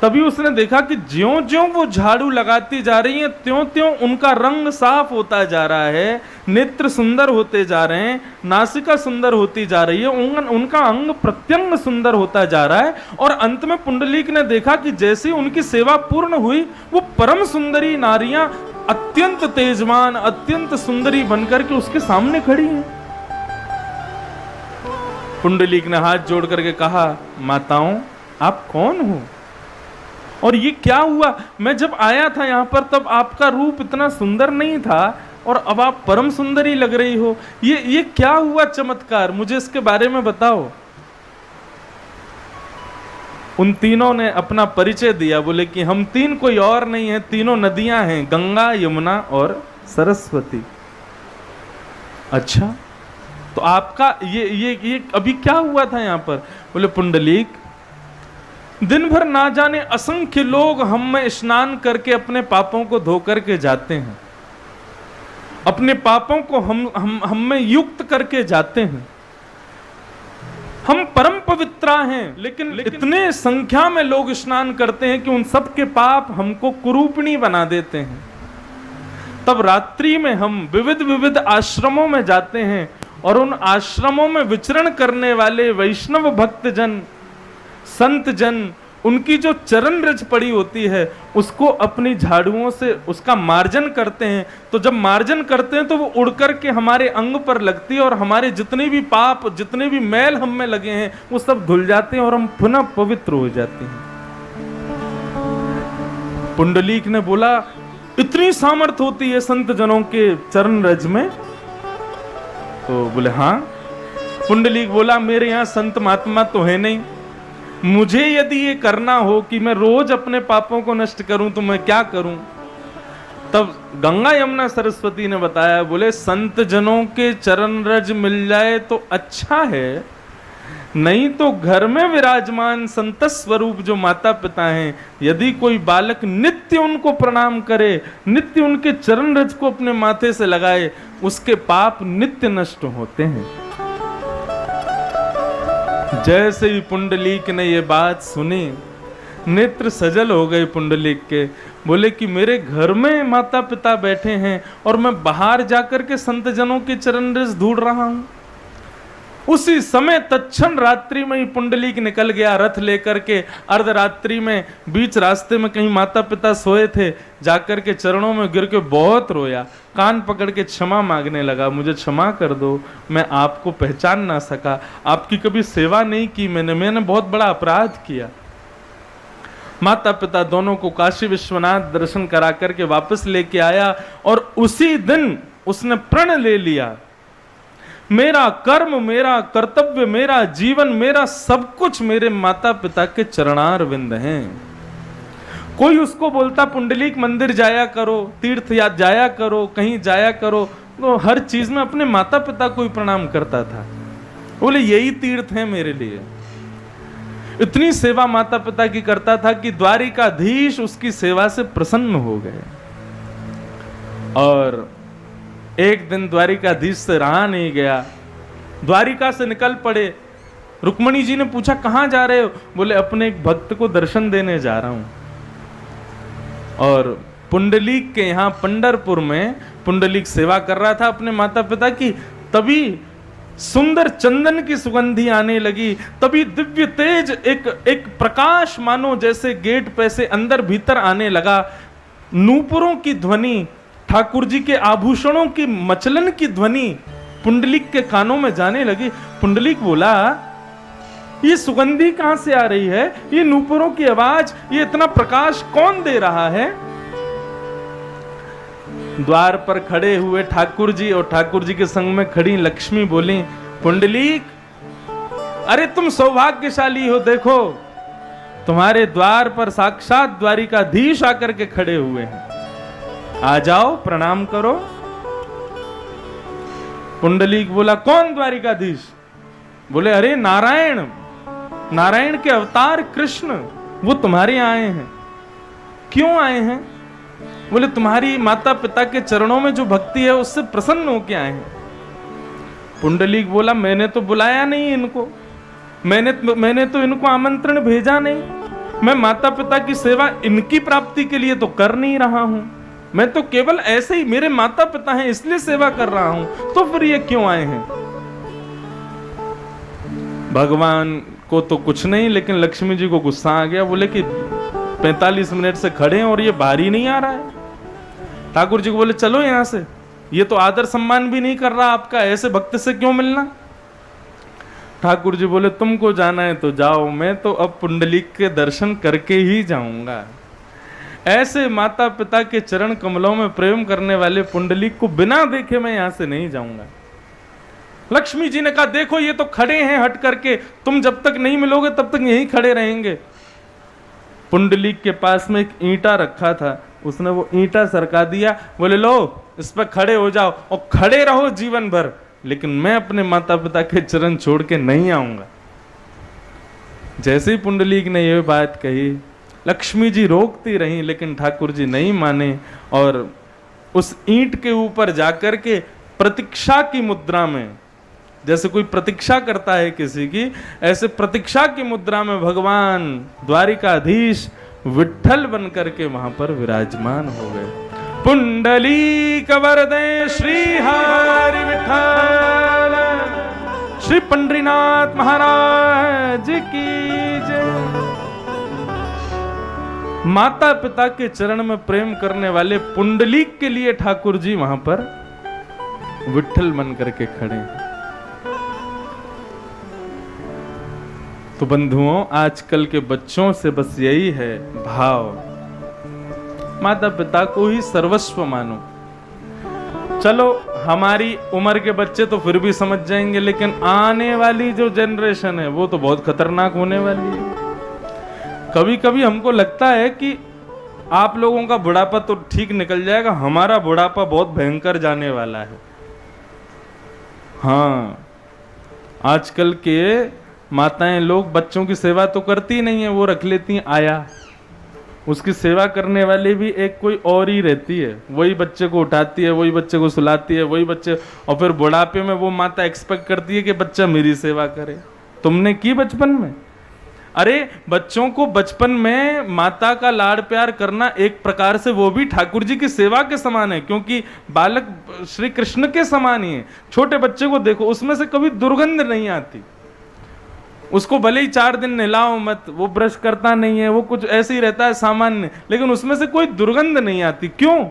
तभी उसने देखा कि ज्यों ज्यों वो झाड़ू लगाती जा रही हैं, त्यों त्यों उनका रंग साफ होता जा रहा है, नेत्र सुंदर होते जा रहे हैं, नासिका सुंदर होती जा रही है, उनका अंग प्रत्यंग सुंदर होता जा रहा है। और अंत में पुंडलीक ने देखा कि जैसे उनकी सेवा पूर्ण हुई, वो परम सुंदरी नारियां अत्यंत तेजवान, अत्यंत सुंदरी बनकर के उसके सामने खड़ी हैं। पुंडलीक ने हाथ जोड़ करके कहा, माताओं आप कौन हो और ये क्या हुआ? मैं जब आया था यहाँ पर तब आपका रूप इतना सुंदर नहीं था और अब आप परम सुंदरी लग रही हो। ये क्या हुआ चमत्कार, मुझे इसके बारे में बताओ। उन तीनों ने अपना परिचय दिया, बोले कि हम 3 कोई और नहीं है, तीनों नदियां हैं, गंगा, यमुना और सरस्वती। अच्छा, तो आपका ये अभी क्या हुआ था यहाँ पर? बोले पुंडलीक, दिन भर ना जाने असंख्य लोग हम में स्नान करके अपने पापों को धो करके जाते हैं, अपने पापों को हम में युक्त करके जाते हैं। हम परम पवित्रा हैं, लेकिन इतने संख्या में लोग स्नान करते हैं कि उन सब के पाप हमको कुरूपणी बना देते हैं। तब रात्रि में हम विविध विविध आश्रमों में जाते हैं और उन आश्रमों में विचरण करने वाले वैष्णव भक्तजन, संत जन उनकी जो चरण रज पड़ी होती है उसको अपनी झाड़ुओं से उसका मार्जन करते हैं। तो जब मार्जन करते हैं तो वो उड़ करके हमारे अंग पर लगती है और हमारे जितने भी पाप, जितने भी मैल हम में लगे हैं वो सब धुल जाते हैं और हम पुनः पवित्र हो जाते हैं। पुंडलीक ने बोला, इतनी सामर्थ होती है संत जनों के चरण रज में? तो बोले हाँ। पुंडलीक बोला, मेरे यहां संत महात्मा तो है नहीं, मुझे यदि ये करना हो कि मैं रोज अपने पापों को नष्ट करूं तो मैं क्या करूं? तब गंगा यमुना सरस्वती ने बताया, बोले संत जनों के चरण रज मिल जाए तो अच्छा है, नहीं तो घर में विराजमान संत स्वरूप जो माता पिता हैं, यदि कोई बालक नित्य उनको प्रणाम करे, नित्य उनके चरण रज को अपने माथे से लगाए, उसके पाप नित्य नष्ट होते हैं। जैसे ही पुंडलीक ने ये बात सुनी, नेत्र सजल हो गए पुंडलीक के। बोले कि मेरे घर में माता पिता बैठे हैं और मैं बाहर जाकर के संत जनों के चरण रज ढूंढ रहा हूं। उसी समय तत्क्षण रात्रि में ही पुंडलीक निकल गया रथ लेकर के। अर्धरात्रि में बीच रास्ते में कहीं माता पिता सोए थे, जाकर के चरणों में गिर के बहुत रोया, कान पकड़ के क्षमा मांगने लगा, मुझे क्षमा कर दो, मैं आपको पहचान ना सका, आपकी कभी सेवा नहीं की मैंने बहुत बड़ा अपराध किया। माता पिता दोनों को काशी विश्वनाथ दर्शन करा करके वापस लेके आया और उसी दिन उसने प्रण ले लिया, मेरा कर्म, मेरा कर्तव्य, मेरा जीवन, मेरा सब कुछ मेरे माता पिता के चरणार विंद हैं। कोई उसको बोलता पुंडलीक मंदिर जाया करो, तीर्थ याद जाया करो, कहीं जाया करो, तो हर चीज में अपने माता पिता को ही प्रणाम करता था। बोले यही तीर्थ है मेरे लिए। इतनी सेवा माता पिता की करता था कि द्वारिकाधीश उसकी सेवा से प्रसन्न हो गए। और एक दिन द्वारिकाधीश से रहा नहीं गया, द्वारिका से निकल पड़े। रुक्मणी जी ने पूछा कहां जा रहे हो? बोले अपने एक भक्त को दर्शन देने जा रहा हूं। और पुंडलीक के यहां पंढरपुर में पुंडलीक सेवा कर रहा था अपने माता पिता की, तभी सुंदर चंदन की सुगंधी आने लगी, तभी दिव्य तेज एक प्रकाश मानो जैसे गेट पे से अंदर भीतर आने लगा। नूपुरों की ध्वनि, ठाकुर जी के आभूषणों की मचलन की ध्वनि पुंडलीक के कानों में जाने लगी। पुंडलीक बोला, ये सुगंधी कहां से आ रही है? ये नूपुरों की आवाज, ये इतना प्रकाश कौन दे रहा है? द्वार पर खड़े हुए ठाकुर जी और ठाकुर जी के संग में खड़ी लक्ष्मी बोली, पुंडलीक अरे तुम सौभाग्यशाली हो, देखो तुम्हारे द्वार पर साक्षात द्वारिकाधीश आकर के खड़े हुए हैं, आ जाओ प्रणाम करो। पुंडलीक बोला, कौन द्वारिकाधीश? बोले अरे नारायण, नारायण के अवतार कृष्ण, वो तुम्हारे आए हैं। क्यों आए हैं? बोले तुम्हारी माता पिता के चरणों में जो भक्ति है उससे प्रसन्न होके आए हैं। पुंडलीक बोला, मैंने तो बुलाया नहीं इनको, मैंने तो इनको आमंत्रण भेजा नहीं, मैं माता पिता की सेवा इनकी प्राप्ति के लिए तो कर नहीं रहा हूं, मैं तो केवल ऐसे ही, मेरे माता पिता हैं इसलिए सेवा कर रहा हूं, तो फिर ये क्यों आए हैं? भगवान को तो कुछ नहीं, लेकिन लक्ष्मी जी को गुस्सा आ गया। बोले कि 45 मिनट से खड़े हैं और ये बाहर ही नहीं आ रहा है। ठाकुर जी को बोले चलो यहां से, ये तो आदर सम्मान भी नहीं कर रहा आपका, ऐसे भक्त से क्यों मिलना? ठाकुर जी बोले तुमको जाना है तो जाओ, मैं तो अब पुंडलीक के दर्शन करके ही जाऊंगा। ऐसे माता पिता के चरण कमलों में प्रेम करने वाले पुंडलीक को बिना देखे मैं यहां से नहीं जाऊंगा। लक्ष्मी जी ने कहा, देखो ये तो खड़े हैं हट करके, तुम जब तक नहीं मिलोगे तब तक यहीं खड़े रहेंगे। पुंडलीक के पास में एक ईंटा रखा था, उसने वो ईंटा सरका दिया, बोले लो इस पर खड़े हो जाओ और खड़े रहो जीवन भर, लेकिन मैं अपने माता पिता के चरण छोड़ के नहीं आऊंगा। जैसे ही पुंडलीक ने यह बात कही, लक्ष्मी जी रोकती रही, लेकिन ठाकुर जी नहीं माने और उस ईंट के ऊपर जाकर के प्रतीक्षा की मुद्रा में, जैसे कोई प्रतीक्षा करता है किसी की, ऐसे प्रतीक्षा की मुद्रा में भगवान द्वारिकाधीश विठ्ठल बन करके वहां पर विराजमान हो गए। पुंडलीक वरदे श्री हरि विठ्ठल, श्री पंडरीनाथ महाराज की जय। माता पिता के चरण में प्रेम करने वाले पुंडलीक के लिए ठाकुर जी वहां पर विट्ठल बन करके खड़े हैं। तो बंधुओं, आजकल के बच्चों से बस यही है भाव, माता पिता को ही सर्वस्व मानो। चलो हमारी उम्र के बच्चे तो फिर भी समझ जाएंगे, लेकिन आने वाली जो जनरेशन है वो तो बहुत खतरनाक होने वाली है। कभी कभी हमको लगता है कि आप लोगों का बुढ़ापा तो ठीक निकल जाएगा, हमारा बुढ़ापा बहुत भयंकर जाने वाला है। हाँ, आजकल के माताएं लोग बच्चों की सेवा तो करती नहीं है, वो रख लेती हैं आया, उसकी सेवा करने वाली भी एक कोई और ही रहती है, वही बच्चे को उठाती है, वही बच्चे को सुलाती है, वही बच्चे, और फिर बुढ़ापे में वो माता एक्सपेक्ट करती है कि बच्चा मेरी सेवा करे। तुमने की बचपन में? अरे बच्चों को बचपन में माता का लाड़ प्यार करना एक प्रकार से वो भी ठाकुर जी की सेवा के समान है, क्योंकि बालक श्री कृष्ण के समान ही है। छोटे बच्चे को देखो, उसमें से कभी दुर्गंध नहीं आती, उसको भले ही 4 दिन नहलाओ मत, वो ब्रश करता नहीं है, वो कुछ ऐसे ही रहता है सामान्य, लेकिन उसमें से कोई दुर्गंध नहीं आती। क्यों?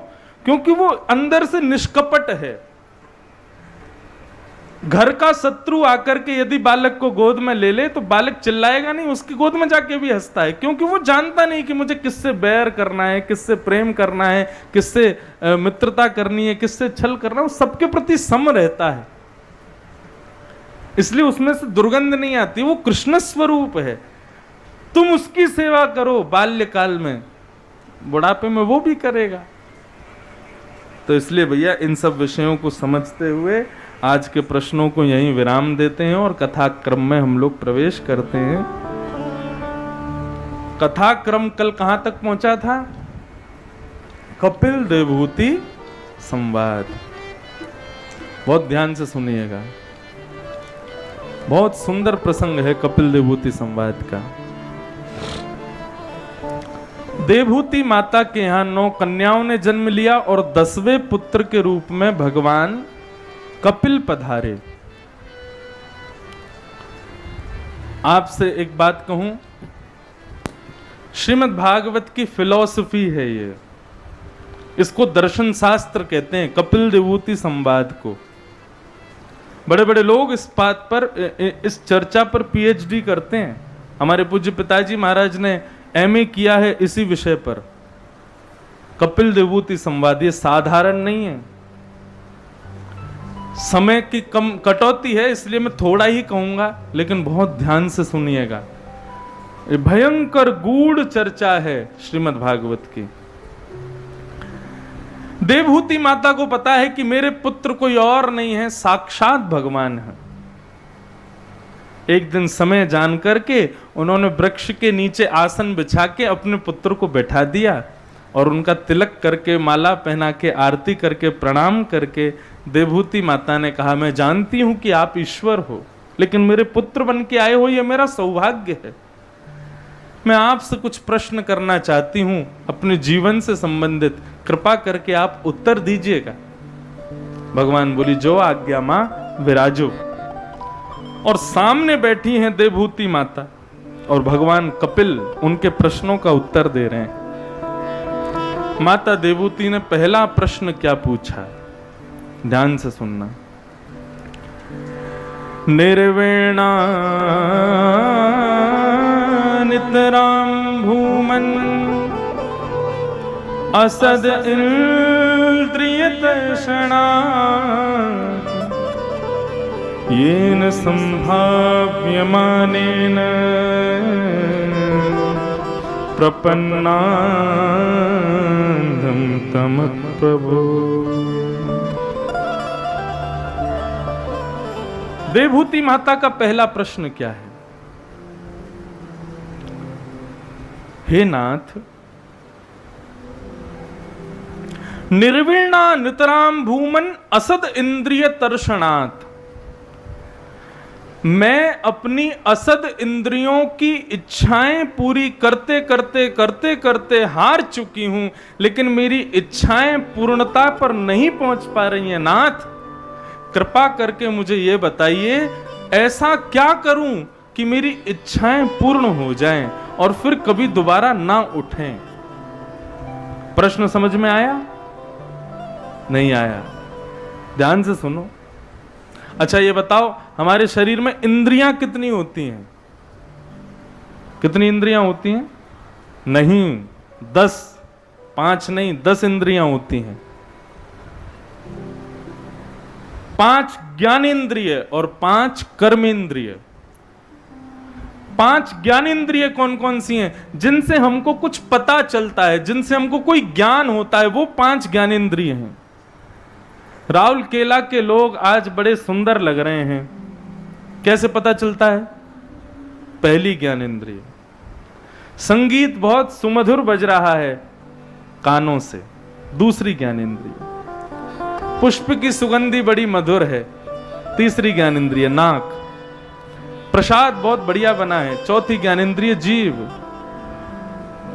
क्योंकि वो अंदर से निष्कपट है। घर का शत्रु आकर के यदि बालक को गोद में ले ले तो बालक चिल्लाएगा नहीं, उसकी गोद में जाके भी हंसता है, क्योंकि वो जानता नहीं कि मुझे किससे बैर करना है, किससे प्रेम करना है, किससे मित्रता करनी है, किससे छल करना है। वो सबके प्रति सम रहता है, इसलिए उसमें से दुर्गंध नहीं आती। वो कृष्ण स्वरूप है, तुम उसकी सेवा करो बाल्यकाल में, बुढ़ापे में वो भी करेगा। तो इसलिए भैया इन सब विषयों को समझते हुए आज के प्रश्नों को यहीं विराम देते हैं और कथा क्रम में हम लोग प्रवेश करते हैं। कथा क्रम कल कहां तक पहुंचा था? कपिल देवहूति संवाद। बहुत ध्यान से सुनिएगा, बहुत सुंदर प्रसंग है कपिल देवहूति संवाद का। देवहूति माता के यहां 9 कन्याओं ने जन्म लिया और 10वें पुत्र के रूप में भगवान कपिल पधारे। आपसे एक बात कहूं, श्रीमद् भागवत की फिलॉसफी है ये, इसको दर्शन शास्त्र कहते हैं, कपिल देवहूति संवाद को। बड़े बड़े लोग इस बात पर, इस चर्चा पर पीएचडी करते हैं। हमारे पूज्य पिताजी महाराज ने एमए किया है इसी विषय पर। कपिल देवहूति संवाद ये साधारण नहीं है। समय की कम कटौती है, इसलिए मैं थोड़ा ही कहूंगा, लेकिन बहुत ध्यान से सुनिएगा। ये भयंकर गूढ़ चर्चा है श्रीमद् भागवत की। देवहूति माता को पता है कि मेरे पुत्र कोई और नहीं है, साक्षात भगवान है। एक दिन समय जान करके उन्होंने वृक्ष के नीचे आसन बिछा के अपने पुत्र को बैठा दिया और उनका तिलक करके, माला पहना के, आरती करके, प्रणाम करके देवहूति माता ने कहा, मैं जानती हूं कि आप ईश्वर हो, लेकिन मेरे पुत्र बन के आए हो, यह मेरा सौभाग्य है। मैं आपसे कुछ प्रश्न करना चाहती हूं अपने जीवन से संबंधित, कृपा करके आप उत्तर दीजिएगा। भगवान बोली, जो आज्ञा मां विराजो। और सामने बैठी हैं देवहूति माता और भगवान कपिल उनके प्रश्नों का उत्तर दे रहे हैं। माता देवहूति ने पहला प्रश्न क्या पूछा, ध्यान से सुनना। निर्वेणा नितरां भूमन् असद इंद्रियतर्षणा येन संभाव्यमानेन प्रपन्नान्धं तम प्रभो। देवहूति माता का पहला प्रश्न क्या है? हे नाथ, निर्वीणा नितराम भूमन असद इंद्रिय तर्षणात्, मैं अपनी असद इंद्रियों की इच्छाएं पूरी करते करते करते करते हार चुकी हूं, लेकिन मेरी इच्छाएं पूर्णता पर नहीं पहुंच पा रही हैं। नाथ, कृपा करके मुझे यह बताइए, ऐसा क्या करूं कि मेरी इच्छाएं पूर्ण हो जाएं और फिर कभी दोबारा ना उठें। प्रश्न समझ में आया? नहीं आया? ध्यान से सुनो। अच्छा ये बताओ, हमारे शरीर में इंद्रियां कितनी होती हैं? कितनी इंद्रियां होती हैं? नहीं 10, 5 नहीं 10 इंद्रियां होती हैं। 5 ज्ञानेंद्रिय और 5 कर्मेंद्रिय। 5 ज्ञानेंद्रिय कौन कौन सी हैं? जिनसे हमको कुछ पता चलता है, जिनसे हमको कोई ज्ञान होता है, वो 5 ज्ञानेंद्रिय हैं। राउल केला के लोग आज बड़े सुंदर लग रहे हैं, कैसे पता चलता है? पहली ज्ञानेंद्रिय। संगीत बहुत सुमधुर बज रहा है कानों से, दूसरी ज्ञानेंद्रिय। पुष्प की सुगंधी बड़ी मधुर है, तीसरी ज्ञानेंद्रिय नाक। प्रसाद बहुत बढ़िया बना है, चौथी ज्ञानेंद्रिय जीभ।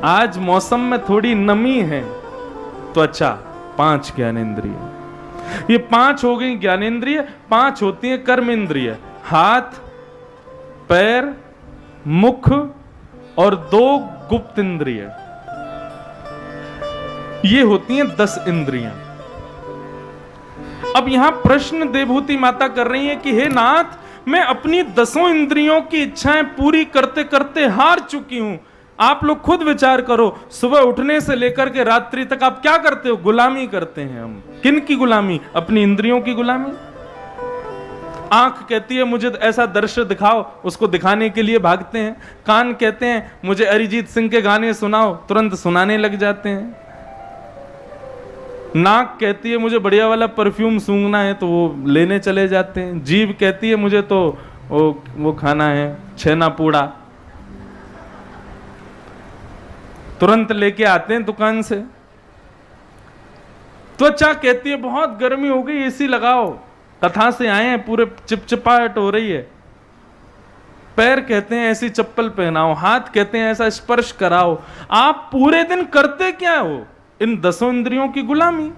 आज मौसम में थोड़ी नमी है, त्वचा। 5 ज्ञानेंद्रिय। ये 5 हो गई ज्ञानेंद्रिय। 5 होती है कर्मेंद्रिय, हाथ, पैर, मुख और 2 गुप्त इंद्रिय। ये होती हैं 10 इंद्रियां। अब यहां प्रश्न देवहूति माता कर रही है कि हे नाथ, मैं अपनी 10 इंद्रियों की इच्छाएं पूरी करते करते हार चुकी हूं। आप लोग खुद विचार करो, सुबह उठने से लेकर के रात्रि तक आप क्या करते हो? गुलामी करते हैं हम। किन की गुलामी? अपनी इंद्रियों की गुलामी। आंख कहती है मुझे ऐसा दृश्य दिखाओ, उसको दिखाने के लिए भागते हैं। कान कहते हैं मुझे अरिजीत सिंह के गाने सुनाओ, तुरंत सुनाने लग जाते हैं। नाक कहती है मुझे बढ़िया वाला परफ्यूम सूंघना है, तो वो लेने चले जाते हैं। जीभ कहती है मुझे तो वो खाना है, छेना पूड़ा, तुरंत लेके आते हैं दुकान से। त्वचा कहती है बहुत गर्मी हो गई, एसी लगाओ, कथा से आए हैं, पूरे चिपचिपाहट हो रही है। पैर कहते हैं ऐसी चप्पल पहनाओ, हाथ कहते हैं ऐसा स्पर्श कराओ। आप पूरे दिन करते क्या हो? इन 10 इंद्रियों की गुलामी।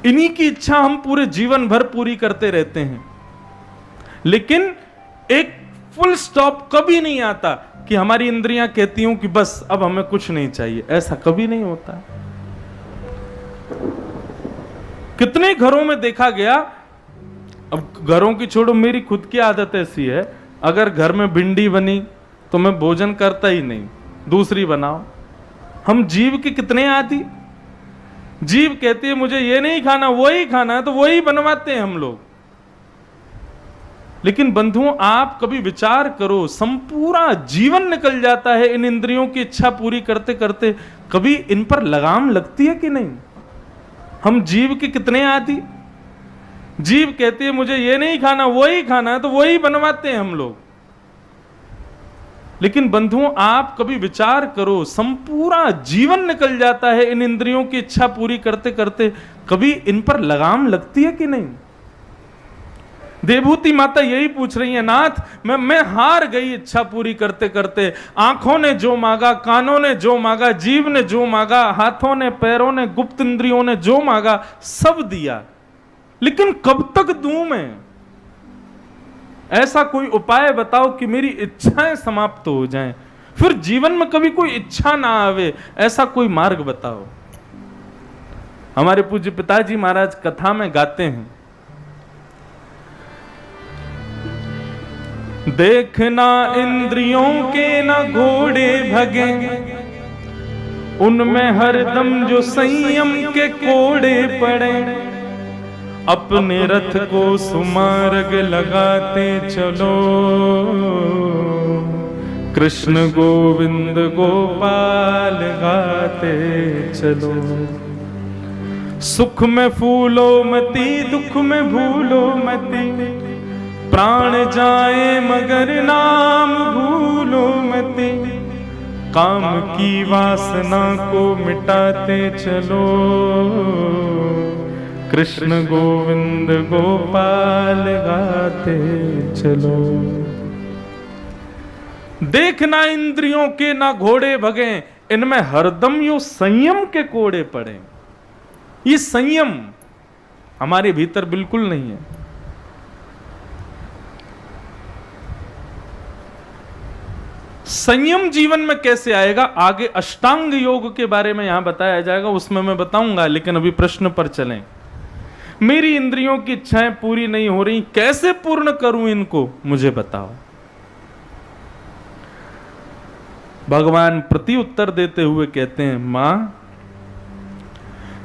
इन्हीं की इच्छा हम पूरे जीवन भर पूरी करते रहते हैं, लेकिन एक फुल स्टॉप कभी नहीं आता कि हमारी इंद्रियां कहती हूं कि बस अब हमें कुछ नहीं चाहिए। ऐसा कभी नहीं होता। कितने घरों में देखा गया, अब घरों की छोड़ो, मेरी खुद की आदत ऐसी है, अगर घर में भिंडी बनी तो मैं भोजन करता ही नहीं, दूसरी बनाओ। हम जीव के कितने आदि। जीव कहती है मुझे ये नहीं खाना, वही खाना है, तो वही बनवाते हैं हम लोग। लेकिन बंधुओं, आप कभी विचार करो, संपूर्ण जीवन निकल जाता है इन इंद्रियों की इच्छा पूरी करते करते, कभी इन पर लगाम लगती है कि नहीं? हम जीव के कितने आदि। जीव कहती है मुझे ये नहीं खाना, वही खाना है, तो वही बनवाते हैं हम लोग। लेकिन बंधुओं, आप कभी विचार करो, संपूर्ण जीवन निकल जाता है इन इंद्रियों की इच्छा पूरी करते करते, कभी इन पर लगाम लगती है कि नहीं? देवहूति माता यही पूछ रही है, नाथ मैं हार गई इच्छा पूरी करते करते। आंखों ने जो मांगा, कानों ने जो मांगा, जीव ने जो मांगा, हाथों ने, पैरों ने, गुप्त इंद्रियों ने जो मांगा, सब दिया, लेकिन कब तक दूं मैं? ऐसा कोई उपाय बताओ कि मेरी इच्छाएं समाप्त हो जाएं, फिर जीवन में कभी कोई इच्छा ना आवे। ऐसा कोई मार्ग बताओ। हमारे पूज्य पिताजी महाराज कथा में गाते हैं, देखना इंद्रियों के ना घोड़े भगे, उनमें हरदम जो संयम के कोड़े पड़े, अपने रथ को सुमार्ग लगाते चलो, कृष्ण गोविंद गोपाल गाते चलो। सुख में फूलो मती, दुख में भूलो मती, प्राण जाए मगर नाम भूलो मती, काम की वासना को मिटाते चलो, कृष्ण गोविंद गोपाल गाते चलो। देखना इंद्रियों के ना घोड़े भगे, इनमें हरदम यो संयम के कोड़े पड़े। ये संयम हमारे भीतर बिल्कुल नहीं है। संयम जीवन में कैसे आएगा, आगे अष्टांग योग के बारे में यहां बताया जाएगा, उसमें मैं बताऊंगा। लेकिन अभी प्रश्न पर चलें। मेरी इंद्रियों की इच्छाएं पूरी नहीं हो रही, कैसे पूर्ण करूं इनको, मुझे बताओ। भगवान प्रति उत्तर देते हुए कहते हैं, मां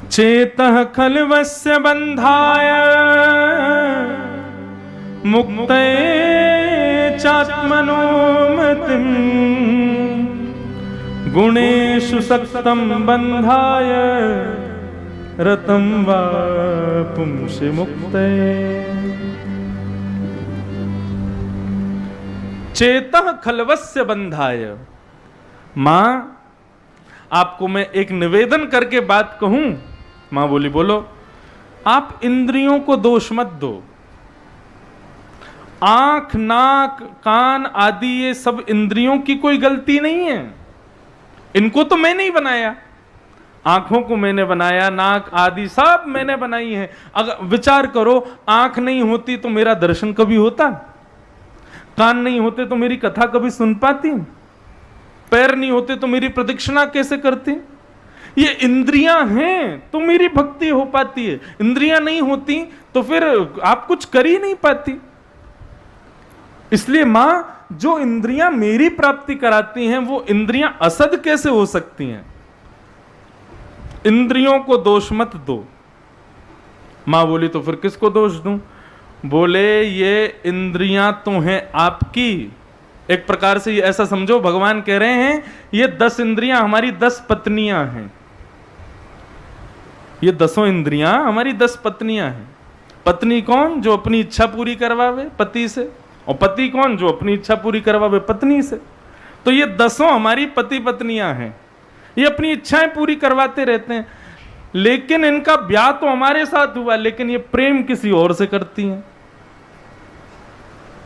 चेतः खल्वस्य बंधाय मुक्ते चात्मनो मतिं गुणेषु सक्तं बंधाय रतं वा पुंसि मुक्ते। चेतः खल्वस्य बंधाय। मां आपको मैं एक निवेदन करके बात कहूं। मां बोली, बोलो। आप इंद्रियों को दोष मत दो। आंख, नाक, कान आदि ये सब इंद्रियों की कोई गलती नहीं है। इनको तो मैंने ही बनाया। आंखों को मैंने बनाया, नाक आदि सब मैंने बनाई है। अगर विचार करो, आंख नहीं होती तो मेरा दर्शन कभी होता? कान नहीं होते तो मेरी कथा कभी सुन पाती? पैर नहीं होते तो मेरी प्रदक्षिणा कैसे करती? ये इंद्रियां हैं तो मेरी भक्ति हो पाती है। इंद्रियां नहीं होती तो फिर आप कुछ कर ही नहीं पाती। इसलिए मां, जो इंद्रियां मेरी प्राप्ति कराती हैं वो इंद्रियां असद कैसे हो सकती हैं? इंद्रियों को दोष मत दो। मां बोली, तो फिर किसको दोष दूं? बोले, ये इंद्रियां तो हैं आपकी। एक प्रकार से ये ऐसा समझो, भगवान कह रहे हैं ये 10 इंद्रियां हमारी 10 पत्नियां हैं। ये 10 इंद्रियां हमारी 10 पत्नियां हैं। पत्नी कौन? जो अपनी इच्छा पूरी करवावे पति से। और पति कौन? जो अपनी इच्छा पूरी करवावे पत्नी से। तो ये 10 हमारी पति पत्नियां हैं। ये अपनी इच्छाएं पूरी करवाते रहते हैं, लेकिन इनका ब्याह तो हमारे साथ हुआ, लेकिन ये प्रेम किसी और से करती हैं।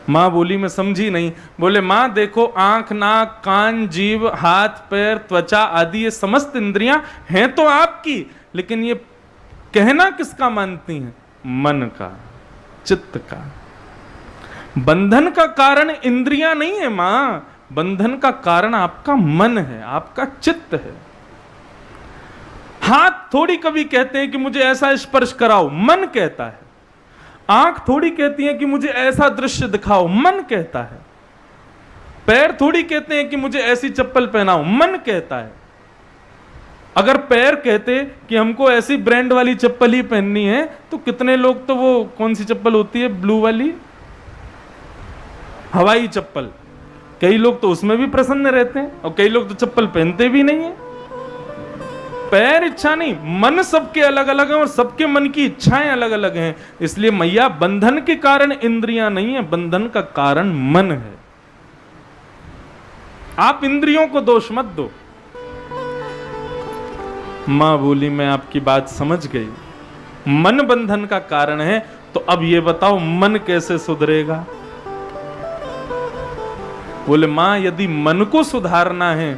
मां बोली, मैं समझी नहीं। बोले, मां देखो, आंख, नाक, कान, जीभ, हाथ, पैर, त्वचा आदि ये समस्त इंद्रियां हैं तो आपकी, लेकिन ये कहना किसका मानती हैं? मन का, चित्त का। बंधन का कारण इंद्रियां नहीं है मां, बंधन का कारण आपका मन है, आपका चित्त है। हाथ थोड़ी कभी कहते हैं कि मुझे ऐसा स्पर्श कराओ, मन कहता है। आंख थोड़ी कहती है कि मुझे ऐसा दृश्य दिखाओ, मन कहता है। पैर थोड़ी कहते हैं कि मुझे ऐसी चप्पल पहनाओ, मन कहता है। अगर पैर कहते कि हमको ऐसी ब्रांड वाली चप्पल ही पहननी है, तो कितने लोग तो वो कौन सी चप्पल होती है, ब्लू वाली हवाई चप्पल, कई लोग तो उसमें भी प्रसन्न रहते हैं, और कई लोग तो चप्पल पहनते भी नहीं है। पैर इच्छा नहीं, मन सबके अलग अलग हैं और सबके मन की इच्छाएं अलग अलग हैं। इसलिए मैया, बंधन के कारण इंद्रियां नहीं है, बंधन का कारण मन है। आप इंद्रियों को दोष मत दो। मां बोली, मैं आपकी बात समझ गई, मन बंधन का कारण है। तो अब ये बताओ, मन कैसे सुधरेगा? बोले, मां यदि मन को सुधारना है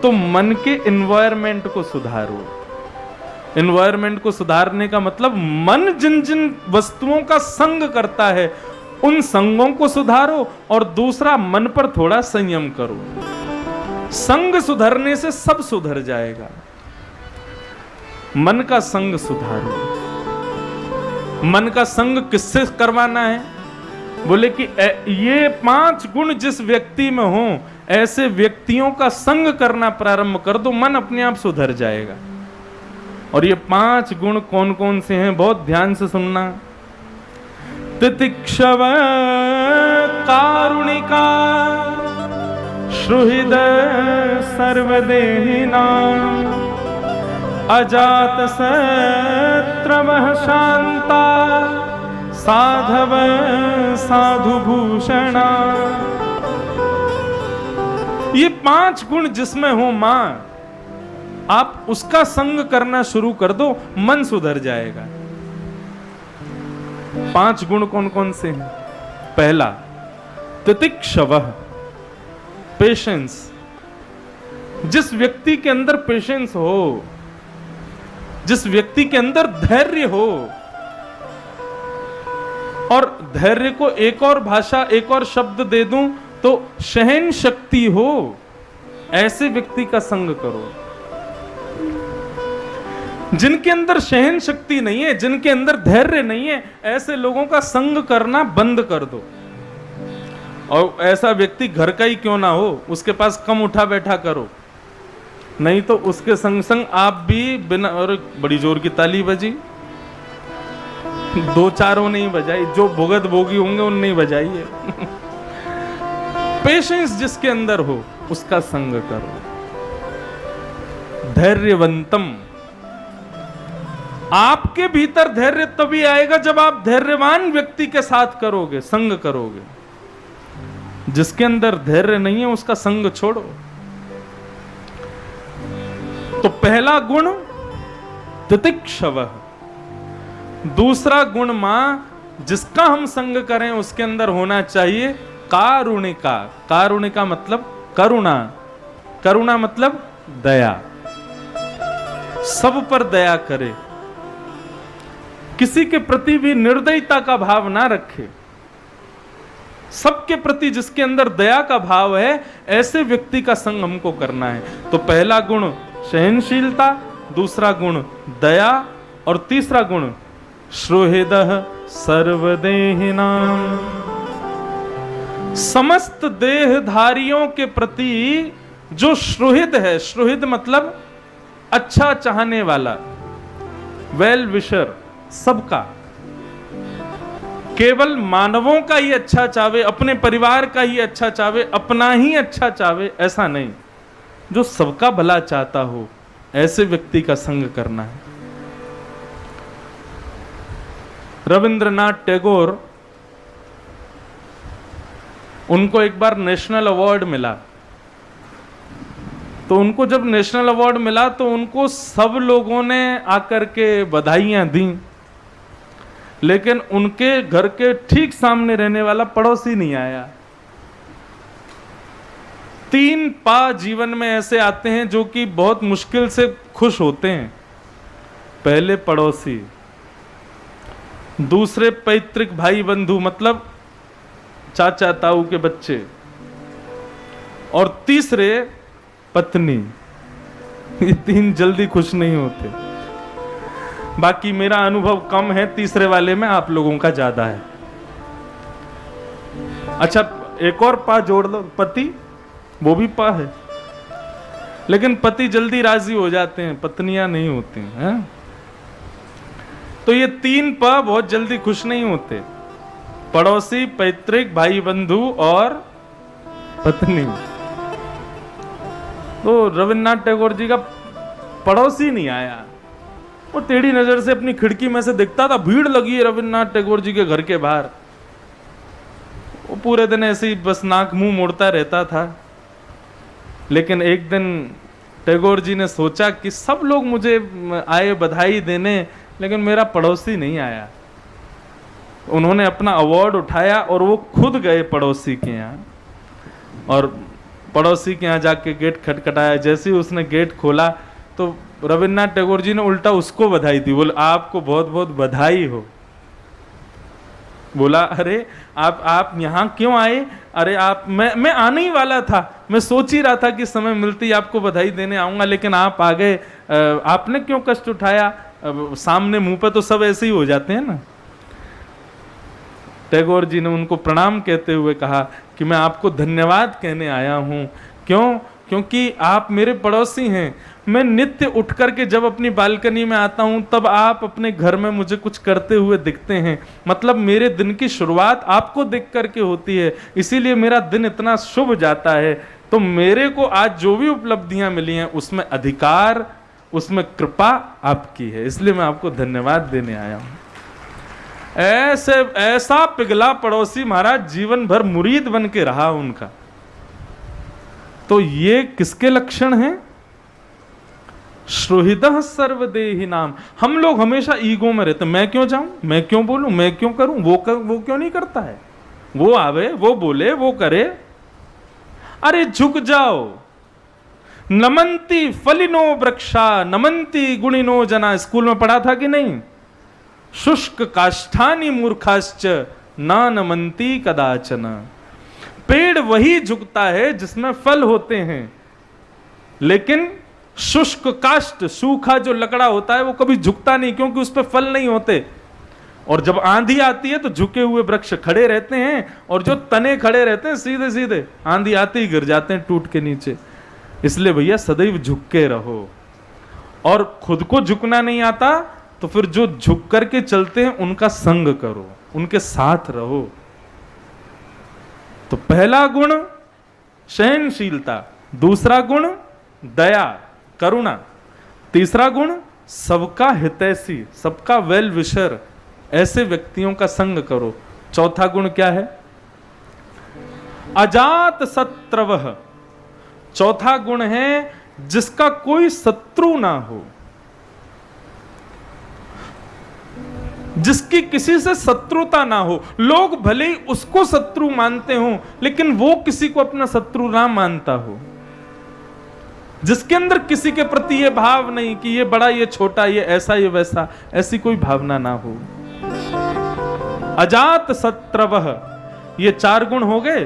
तो मन के एनवायरमेंट को सुधारो। एनवायरमेंट को सुधारने का मतलब मन जिन जिन वस्तुओं का संग करता है उन संगों को सुधारो, और दूसरा मन पर थोड़ा संयम करो। संग सुधरने से सब सुधर जाएगा। मन का संग सुधारो। मन का संग किससे करवाना है? बोले कि ये 5 गुण जिस व्यक्ति में हो, ऐसे व्यक्तियों का संग करना प्रारंभ कर दो, मन अपने आप सुधर जाएगा। और ये 5 गुण कौन कौन से हैं, बहुत ध्यान से सुनना। तितिक्षव कारुणिका सुहृद सर्वदेहिना अजात शत्रवः शांता साधव साधु भूषणा। ये 5 गुण जिसमें हो मां, आप उसका संग करना शुरू कर दो, मन सुधर जाएगा। 5 गुण कौन कौन से हैं? पहला, तितिक्षवः, पेशेंस। जिस व्यक्ति के अंदर पेशेंस हो, जिस व्यक्ति के अंदर धैर्य हो, और धैर्य को एक और भाषा, एक और शब्द दे दूं तो तो सहन शक्ति हो ऐसे व्यक्ति का संग करो। जिनके अंदर सहन शक्ति नहीं है, जिनके अंदर धैर्य नहीं है, ऐसे लोगों का संग करना बंद कर दो। और ऐसा व्यक्ति घर का ही क्यों ना हो, उसके पास कम उठा बैठा करो, नहीं तो उसके संग संग आप भी बिना। और बड़ी जोर की ताली बजी, दो चारों नहीं बजाई, जो भुगत भोगी होंगे उनने ही बजाई है। पेशेंस जिसके अंदर हो उसका संग करो। धैर्यवंतम, आपके भीतर धैर्य तभी आएगा जब आप धैर्यवान व्यक्ति के साथ करोगे, संग करोगे। जिसके अंदर धैर्य नहीं है उसका संग छोड़ो। तो पहला गुण तितिक्षवः, दूसरा गुण मां जिसका हम संग करें उसके अंदर होना चाहिए कारुणिका। कारुणिका मतलब करुणा, करुणा मतलब दया, सब पर दया करे, किसी के प्रति भी निर्दयता का भाव ना रखे, सबके प्रति जिसके अंदर दया का भाव है, ऐसे व्यक्ति का संग हमको करना है। तो पहला गुण सहनशीलता, दूसरा गुण दया, और तीसरा गुण सुहृदः सर्वदेहिनां, समस्त देहधारियों के प्रति जो सुहृद है। सुहृद मतलब अच्छा चाहने वाला, वेल विशर, सबका, केवल मानवों का ही अच्छा चाहे, अपने परिवार का ही अच्छा चाहे, अपना ही अच्छा चाहे, ऐसा नहीं, जो सबका भला चाहता हो, ऐसे व्यक्ति का संग करना है। रविंद्रनाथ टैगोर, उनको एक बार नेशनल अवार्ड मिला। तो उनको जब नेशनल अवार्ड मिला तो उनको सब लोगों ने आकर के बधाइयां दी, लेकिन उनके घर के ठीक सामने रहने वाला पड़ोसी नहीं आया। 3 पा जीवन में ऐसे आते हैं जो कि बहुत मुश्किल से खुश होते हैं। पहले पड़ोसी, दूसरे पैतृक भाई बंधु मतलब चाचा ताऊ के बच्चे, और तीसरे पत्नी। ये 3 जल्दी खुश नहीं होते। बाकी मेरा अनुभव कम है, तीसरे वाले में आप लोगों का ज्यादा है। अच्छा, एक और पा जोड़ लो, पति, वो भी पा है, लेकिन पति जल्दी राजी हो जाते हैं, पत्नियां नहीं होती हैं। तो ये 3 पा बहुत जल्दी खुश नहीं होते, पड़ोसी, पैतृक, भाई बंधु और पत्नी। तो रविन्द्रनाथ टैगोर जी का पड़ोसी नहीं आया। वो टेढ़ी नजर से अपनी खिड़की में से दिखता था, भीड़ लगी है रविन्द्रनाथ टैगोर जी के घर के बाहर। वो पूरे दिन ऐसे ही बस नाक मुंह मोड़ता रहता था। लेकिन एक दिन टैगोर जी ने सोचा कि सब लोग मुझे आए बधाई देने, लेकिन मेरा पड़ोसी नहीं आया। उन्होंने अपना अवार्ड उठाया और वो खुद गए पड़ोसी के यहाँ, और पड़ोसी के यहाँ जाके गेट खटखटाया। जैसे ही उसने गेट खोला तो रविन्द्रनाथ टैगोर जी ने उल्टा उसको बधाई दी। बोला, आपको बहुत बहुत बधाई हो। बोला, अरे आप यहाँ क्यों आए? अरे आप, मैं आने ही वाला था, मैं सोच ही रहा था कि समय मिलती आपको बधाई देने आऊंगा, लेकिन आप आ गए। आपने क्यों कष्ट उठाया? सामने मुंह पे तो सब ऐसे ही हो जाते हैं ना। टैगोर जी ने उनको प्रणाम कहते हुए कहा कि मैं आपको धन्यवाद कहने आया हूँ। क्यों? क्योंकि आप मेरे पड़ोसी हैं। मैं नित्य उठ करके जब अपनी बालकनी में आता हूँ तब आप अपने घर में मुझे कुछ करते हुए दिखते हैं। मतलब मेरे दिन की शुरुआत आपको देख करके होती है, इसीलिए मेरा दिन इतना शुभ जाता है। तो मेरे को आज जो भी उपलब्धियां मिली हैं उसमें अधिकार, उसमें कृपा आपकी है, इसलिए मैं आपको धन्यवाद देने आया हूँ। ऐसा पिघला पड़ोसी महाराज जीवन भर मुरीद बन के रहा उनका। तो ये किसके लक्षण हैं? सुहृदः सर्वदेहिनां। हम लोग हमेशा ईगो में रहते, मैं क्यों जाऊं, मैं क्यों बोलूं, मैं क्यों करूं, वो क्यों नहीं करता है, वो आवे, वो बोले, वो करे। अरे झुक जाओ। नमन्ति फलिनो वृक्षा नमन्ति गुणिनो जना, स्कूल में पढ़ा था कि नहीं? शुष्क काष्ठानि मूर्खाश्च न नमन्ति कदाचन। पेड़ पेड़ वही झुकता है जिसमें फल होते हैं, लेकिन शुष्क काष्ठ, सूखा जो लकड़ा होता है वो कभी झुकता नहीं, क्योंकि उस पर फल नहीं होते। और जब आंधी आती है तो झुके हुए वृक्ष खड़े रहते हैं, और जो तने खड़े रहते हैं सीधे सीधे आंधी आते ही गिर जाते हैं टूट के नीचे। इसलिए भैया सदैव झुक के रहो। और खुद को झुकना नहीं आता तो फिर जो झुक करके चलते हैं उनका संग करो, उनके साथ रहो। तो पहला गुण सहनशीलता, दूसरा गुण दया करुणा, तीसरा गुण सबका हितैषी, सबका वेल विशर, ऐसे व्यक्तियों का संग करो। चौथा गुण क्या है? अजात शत्रवः। चौथा गुण है जिसका कोई शत्रु ना हो, जिसकी किसी से शत्रुता ना हो। लोग भले ही उसको शत्रु मानते हो, लेकिन वो किसी को अपना शत्रु ना मानता हो। जिसके अंदर किसी के प्रति ये भाव नहीं कि ये बड़ा ये छोटा, ये ऐसा ये वैसा, ऐसी कोई भावना ना हो। अजात शत्रवः, ये 4 गुण हो गए।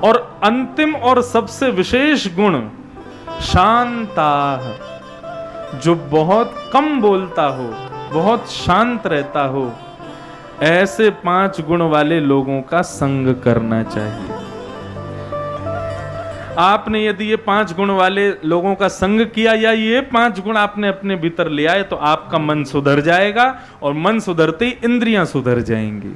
और अंतिम और सबसे विशेष गुण शांताः, जो बहुत कम बोलता हो, बहुत शांत रहता हो। ऐसे 5 गुण वाले लोगों का संग करना चाहिए। आपने यदि ये 5 गुण वाले लोगों का संग किया, या ये 5 गुण आपने अपने भीतर ले आए, तो आपका मन सुधर जाएगा, और मन सुधरते ही इंद्रियां सुधर जाएंगी।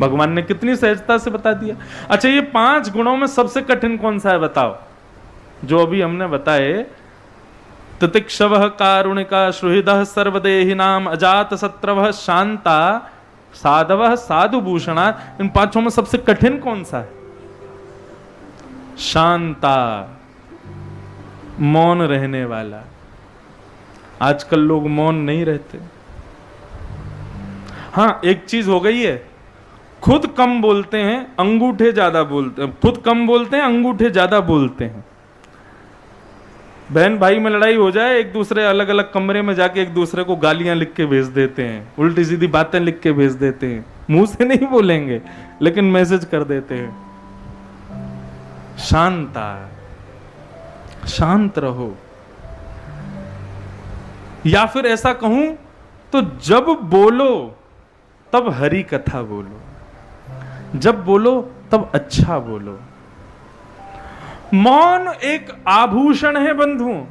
भगवान ने कितनी सहजता से बता दिया। अच्छा, ये 5 गुणों में सबसे कठिन कौन सा है बताओ? जो अभी हमने बताए, तितिक्षवः कारुणिका सुहृदः सर्वदेहिनाम अजात शत्रवः शांता साधवः साधुभूषणा। इन 5 में सबसे कठिन कौन सा है? शांता, मौन रहने वाला। आजकल लोग मौन नहीं रहते। हाँ, एक चीज हो गई है, खुद कम बोलते हैं, अंगूठे ज्यादा बोलते हैं। खुद कम बोलते हैं, अंगूठे ज्यादा बोलते हैं। बहन भाई में लड़ाई हो जाए, एक दूसरे अलग अलग कमरे में जाके एक दूसरे को गालियां लिख के भेज देते हैं, उल्टी सीधी बातें लिख के भेज देते हैं। मुंह से नहीं बोलेंगे, लेकिन मैसेज कर देते हैं। शांता, शांत रहो। या फिर ऐसा कहूं तो जब बोलो तब हरि कथा बोलो, जब बोलो तब अच्छा बोलो। मौन एक आभूषण है बंधुओं।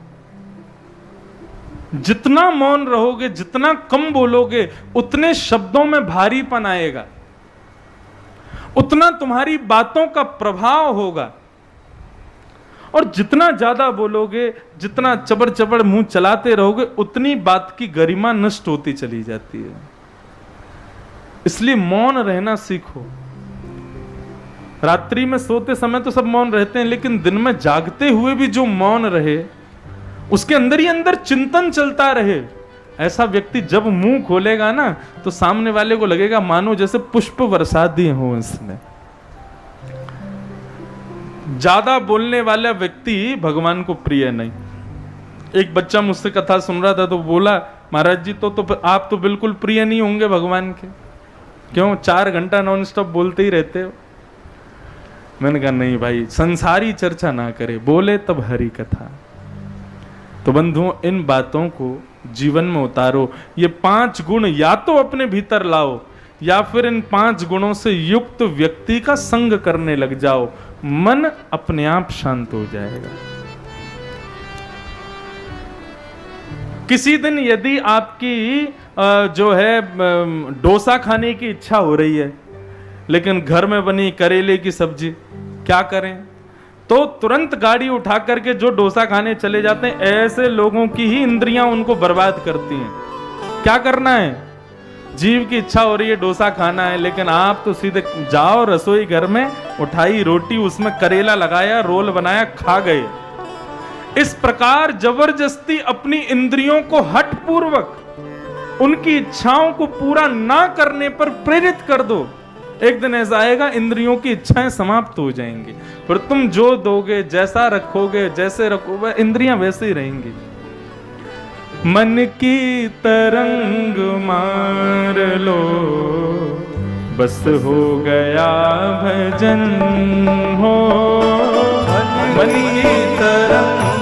जितना मौन रहोगे, जितना कम बोलोगे, उतने शब्दों में भारीपन आएगा, उतना तुम्हारी बातों का प्रभाव होगा। और जितना ज्यादा बोलोगे, जितना चबर चबर मुंह चलाते रहोगे, उतनी बात की गरिमा नष्ट होती चली जाती है। इसलिए मौन रहना सीखो। रात्रि में सोते समय तो सब मौन रहते हैं, लेकिन दिन में जागते हुए भी जो मौन रहे, उसके अंदर ही अंदर चिंतन चलता रहे, ऐसा व्यक्ति जब मुंह खोलेगा ना, तो सामने वाले को लगेगा मानो जैसे पुष्प बरसा दिए हो इसने। ज्यादा बोलने वाला व्यक्ति भगवान को प्रिय नहीं। एक बच्चा मुझसे कथा सुन रहा था तो बोला, महाराज जी तो आप तो बिल्कुल प्रिय नहीं होंगे भगवान के, क्यों 4 घंटा नॉन स्टॉप बोलते ही रहते हो। मैंने कहा नहीं भाई, संसारी चर्चा ना करे, बोले तब हरि कथा। तो बंधुओं, इन बातों को जीवन में उतारो। ये 5 गुण या तो अपने भीतर लाओ, या फिर इन 5 गुणों से युक्त व्यक्ति का संग करने लग जाओ। मन अपने आप शांत हो जाएगा। किसी दिन यदि आपकी जो है डोसा खाने की इच्छा हो रही है, लेकिन घर में बनी करेले की सब्जी, क्या करें? तो तुरंत गाड़ी उठा करके जो डोसा खाने चले जाते हैं। ऐसे लोगों की ही इंद्रियां उनको बर्बाद करती हैं। क्या करना है? जीव की इच्छा हो रही है डोसा खाना है, लेकिन आप तो सीधे जाओ रसोई घर में, उठाई रोटी, उसमें करेला लगाया, रोल बनाया, खा गए। इस प्रकार जबरदस्ती अपनी इंद्रियों को हठ पूर्वक उनकी इच्छाओं को पूरा ना करने पर प्रेरित कर दो। एक दिन ऐसा आएगा, इंद्रियों की इच्छाएं समाप्त हो जाएंगी। फिर तुम जो दोगे, जैसा रखोगे, जैसे रखोगे, इंद्रियां वैसे ही रहेंगी। मन की तरंग मार लो, बस हो गया भजन हो मन की तरंग